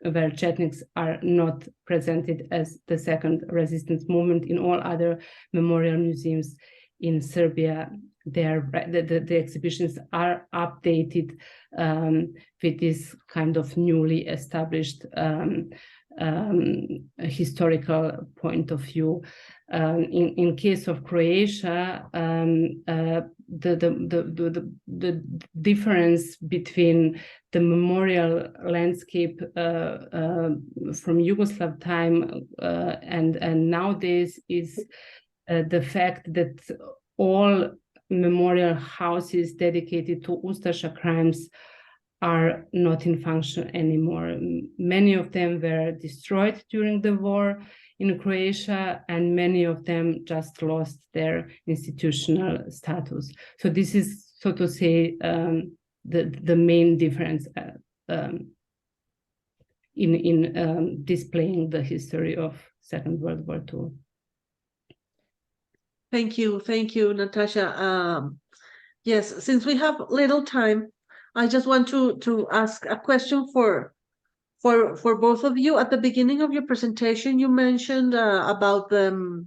Chetniks are not presented as the second resistance movement. In all other memorial museums, in Serbia, the exhibitions are updated with this kind of newly established historical point of view. In case of Croatia, the difference between the memorial landscape from Yugoslav time and nowadays is the fact that all memorial houses dedicated to Ustasha crimes are not in function anymore. Many of them were destroyed during the war in Croatia, and many of them just lost their institutional status. So this is, so to say, the main difference in displaying the history of Second World War II.
Thank you, Nataša. Yes, since we have little time, I just want to ask a question for both of you. At the beginning of your presentation, you mentioned about the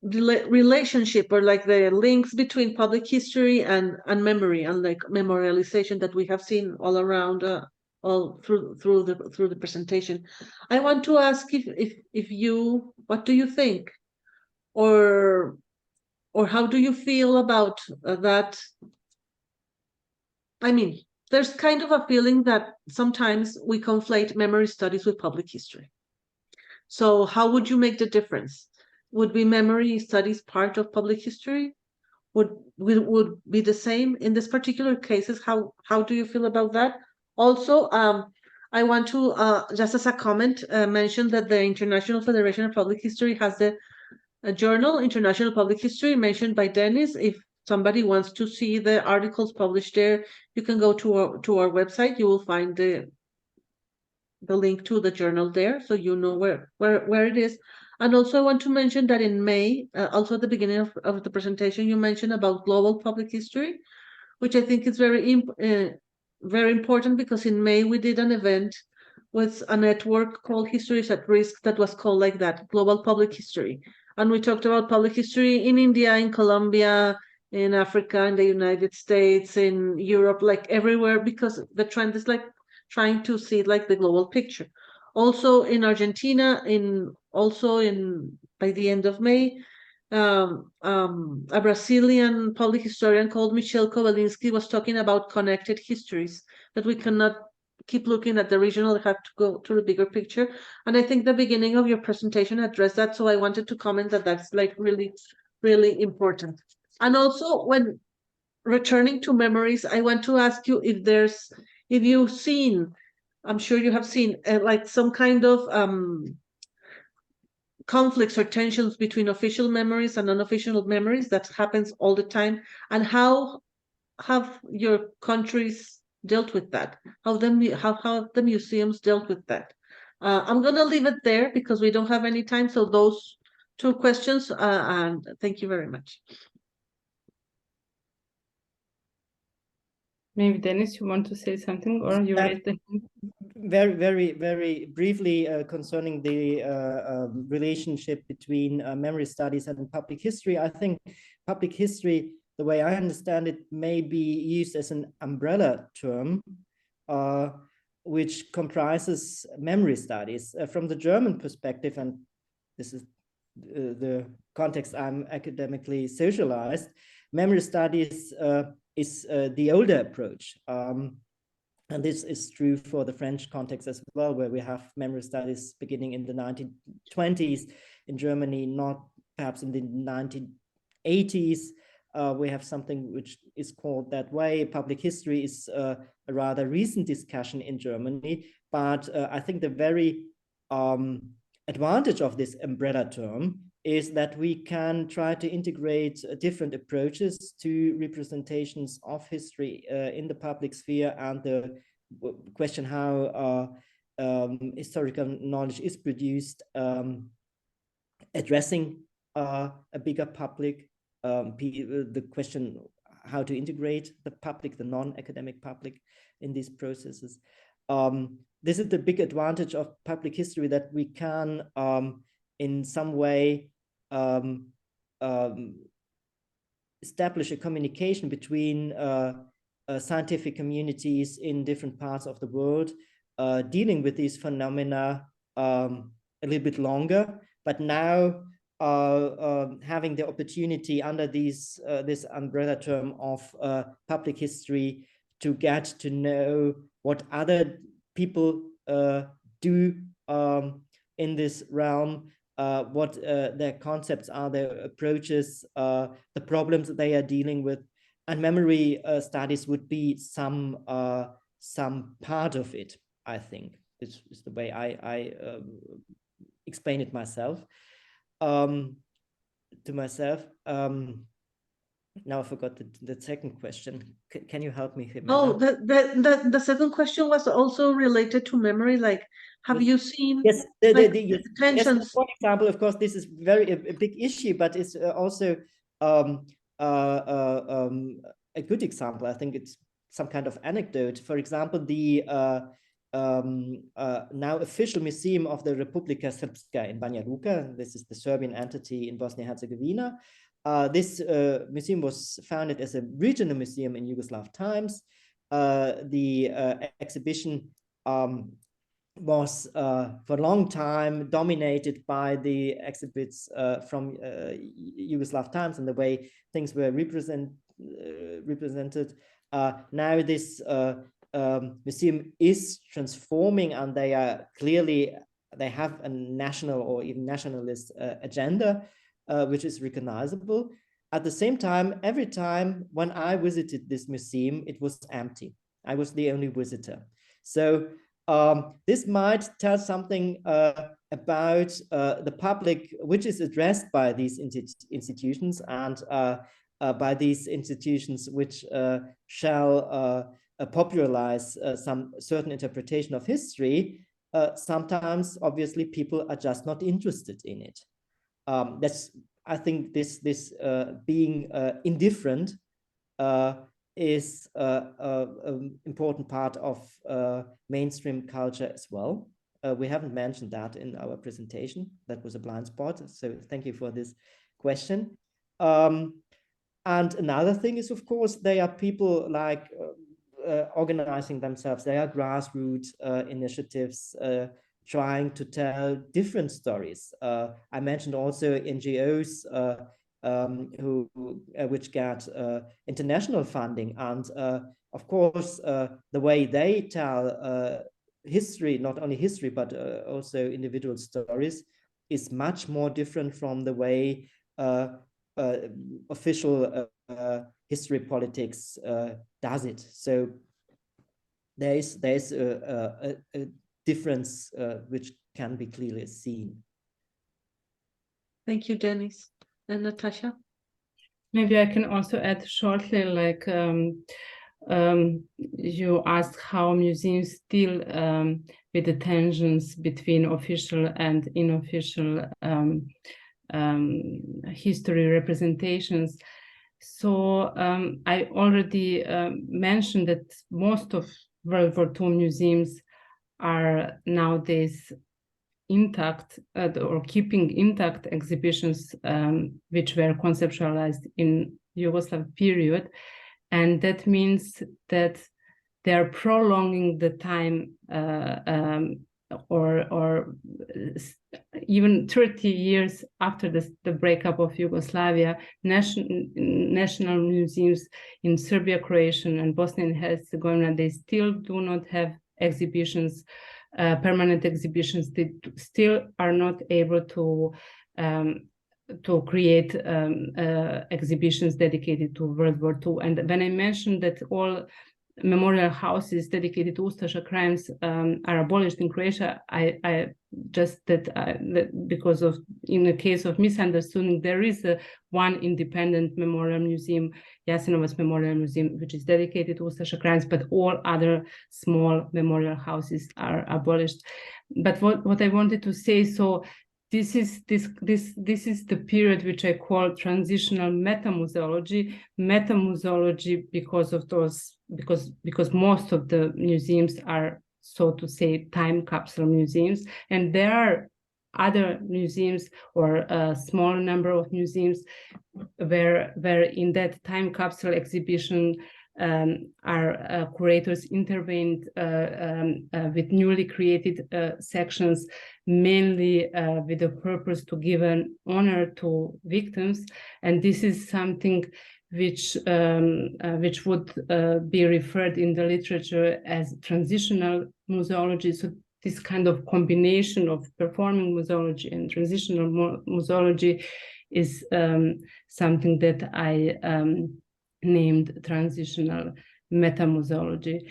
relationship, or like the links between public history and memory, and like memorialization that we have seen all around, all through the presentation. I want to ask if you, what do you think, or how do you feel about that? I mean, there's kind of a feeling that sometimes we conflate memory studies with public history. So how would you make the difference? Would be memory studies part of public history? Would be the same in this particular cases? How do you feel about that? Also, I want to, just as a comment, mention that the International Federation of Public History has a journal, International Public History, mentioned by Dennis. If somebody wants to see the articles published there, you can go to our website. You will find the link to the journal there, so you know where it is. And also I want to mention that in May, also at the beginning of the presentation, you mentioned about global public history, which I think is very important, because in May we did an event with a network called Histories at Risk that was called like that, Global Public History. And we talked about public history in India, in Colombia, in Africa, in the United States, in Europe, like everywhere, because the trend is like trying to see like the global picture. Also in Argentina, by the end of May, a Brazilian public historian called Michel Kowaliński was talking about connected histories, that we cannot keep looking at the regional, have to go to the bigger picture. And I think the beginning of your presentation addressed that, so I wanted to comment that that's like really, really important. And also, when returning to memories, I want to ask you if you've seen, I'm sure you have seen, like some kind of conflicts or tensions between official memories and unofficial memories that happens all the time, and how have your countries dealt with that? How the museums dealt with that? I'm gonna leave it there because we don't have any time. So those two questions, and thank you very much.
Maybe Dennis, you want to say something, or you raised the hand?
Very briefly concerning the relationship between memory studies and public history. I think public history, the way I understand it, may be used as an umbrella term, which comprises memory studies. From the German perspective, and this is the context I'm academically socialized, memory studies is the older approach. And this is true for the French context as well, where we have memory studies beginning in the 1920s. In Germany, not perhaps in the 1980s. We have something which is called that way. Public history is a rather recent discussion in Germany, but I think the very advantage of this umbrella term is that we can try to integrate different approaches to representations of history in the public sphere, and the question how historical knowledge is produced, addressing a bigger public, the question how to integrate the public, the non-academic public in these processes. This is the big advantage of public history, that we can in some way establish a communication between scientific communities in different parts of the world, dealing with these phenomena a little bit longer, but now having the opportunity under this umbrella term of public history to get to know what other people do in this realm, what their concepts are, their approaches, the problems that they are dealing with, and memory studies would be some part of it. I think is the way I explain it myself. To myself. Now I forgot the second question. Can you help me, Jimena?
Oh, the second question was also related to memory. Like, have you seen
the
tensions?
Yes, for example, of course, this is a big issue, but it's also a good example. I think it's some kind of anecdote. For example, the now official museum of the Republika Srpska in Banja Luka. This is the Serbian entity in Bosnia-Herzegovina. This museum was founded as a regional museum in Yugoslav times. The exhibition was for a long time dominated by the exhibits from Yugoslav times and the way things were represented. Now this museum is transforming, and they are clearly, they have a national or even nationalist agenda, which is recognizable. At the same time, every time when I visited this museum, it was empty. I was the only visitor. So this might tell something about the public, which is addressed by these institutions and by these institutions which shall popularize some certain interpretation of history. Sometimes, obviously, people are just not interested in it. I think this being indifferent is an important part of mainstream culture as well. We haven't mentioned that in our presentation. That was a blind spot. So thank you for this question. And another thing is, of course, there are people like organizing themselves. There are grassroots initiatives trying to tell different stories. I mentioned also NGOs which get international funding, and of course the way they tell history, not only history but also individual stories, is much more different from the way official history politics does it. So there is a difference which can be clearly seen.
Thank you, Dennis. And Nataša?
Maybe I can also add shortly, like you asked how museums deal with the tensions between official and unofficial history representations. So I already mentioned that most of World War II museums are nowadays intact or keeping intact exhibitions which were conceptualized in Yugoslav period. And that means that they are prolonging the time or even 30 years after the breakup of Yugoslavia, national museums in Serbia, Croatia, and Bosnia and Herzegovina, they still do not have exhibitions, permanent exhibitions. They still are not able to create exhibitions dedicated to World War II. And when I mentioned that all memorial houses dedicated to Ustaša crimes are abolished in Croatia, I just because of, in the case of misunderstanding, there is one independent memorial museum, Jasenovac Memorial Museum, which is dedicated to Ustaša crimes, but all other small memorial houses are abolished. But what I wanted to say, so this is the period which I call transitional metamuseology. Metamuseology because of those, because most of the museums are, so to say, time capsule museums, and there are other museums or a small number of museums where in that time capsule exhibition our curators intervened with newly created sections, mainly with the purpose to give an honor to victims. And this is something which would be referred in the literature as transitional museology. So this kind of combination of performing museology and transitional museology is something that I named transitional metamuseology.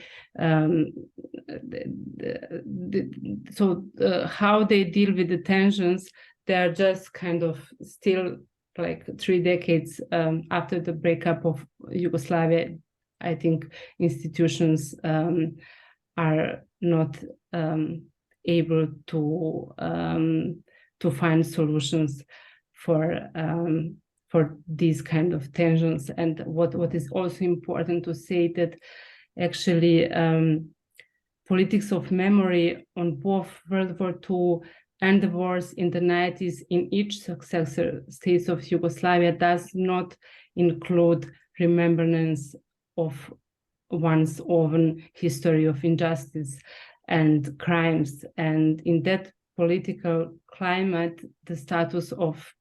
So how they deal with the tensions, they're just kind of still like 3 decades after the breakup of Yugoslavia. I think institutions are not able to find solutions for these kind of tensions. And what is also important to say that actually politics of memory on both World War II and the wars in the 90s in each successor states of Yugoslavia does not include remembrance of one's own history of injustice and crimes. And in that political climate, the status of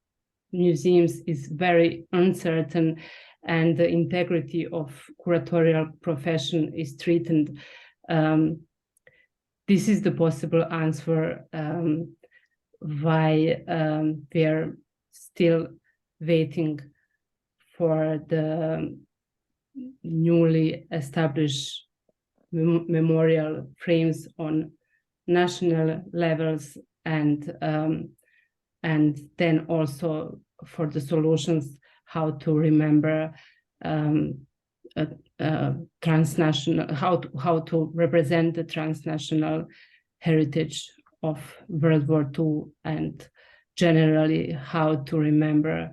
museums is very uncertain, and the integrity of curatorial profession is threatened. This is the possible answer why we're still waiting for the newly established memorial frames on national levels, and then also for the solutions how to remember transnational, how to represent the transnational heritage of World War II, and generally how to remember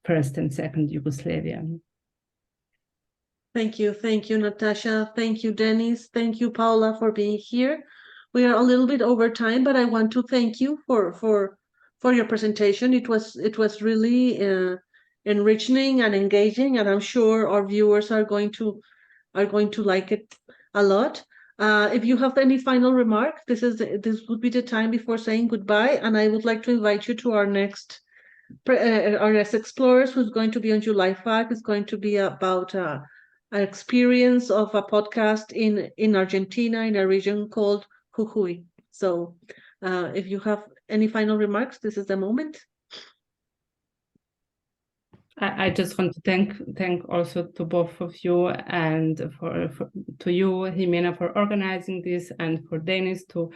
First and Second Yugoslavia.
Thank you, Nataša. Thank you, Dennis. Thank you, Paula, for being here. We are a little bit over time, but I want to thank you for your presentation. It was really enriching and engaging, and I'm sure our viewers are going to like it a lot. If you have any final remarks, this would be the time before saying goodbye, and I would like to invite you to our next explorers, who's going to be on July 5. It's going to be about an experience of a podcast in Argentina in a region called Jujuy. So if you have any final remarks, this is the moment.
I just want to thank also to both of you, and to you, Jimena, for organizing this, and for Dennis to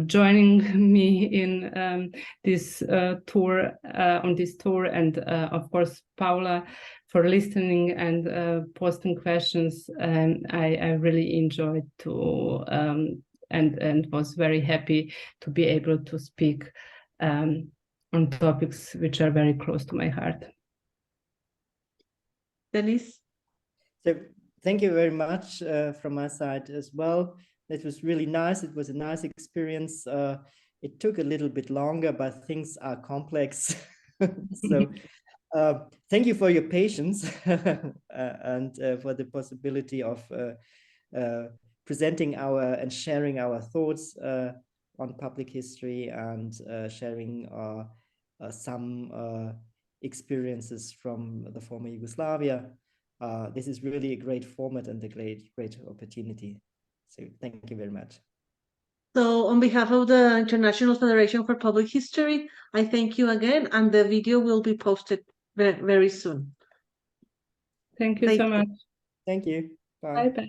joining me in this tour, on this tour, and of course Paula for listening and posting questions. I really enjoyed to and was very happy to be able to speak on topics which are very close to my heart.
Dennis?
So thank you very much from my side as well. It was really nice. It was a nice experience. It took a little bit longer, but things are complex. So thank you for your patience and for the possibility of presenting and sharing our thoughts on public history, and sharing some experiences from the former Yugoslavia. This is really a great format and a great opportunity. So thank you very much.
So on behalf of the International Federation for Public History, I thank you again, and the video will be posted very, very soon.
Thank you so much.
Thank you. Bye.
Bye-bye.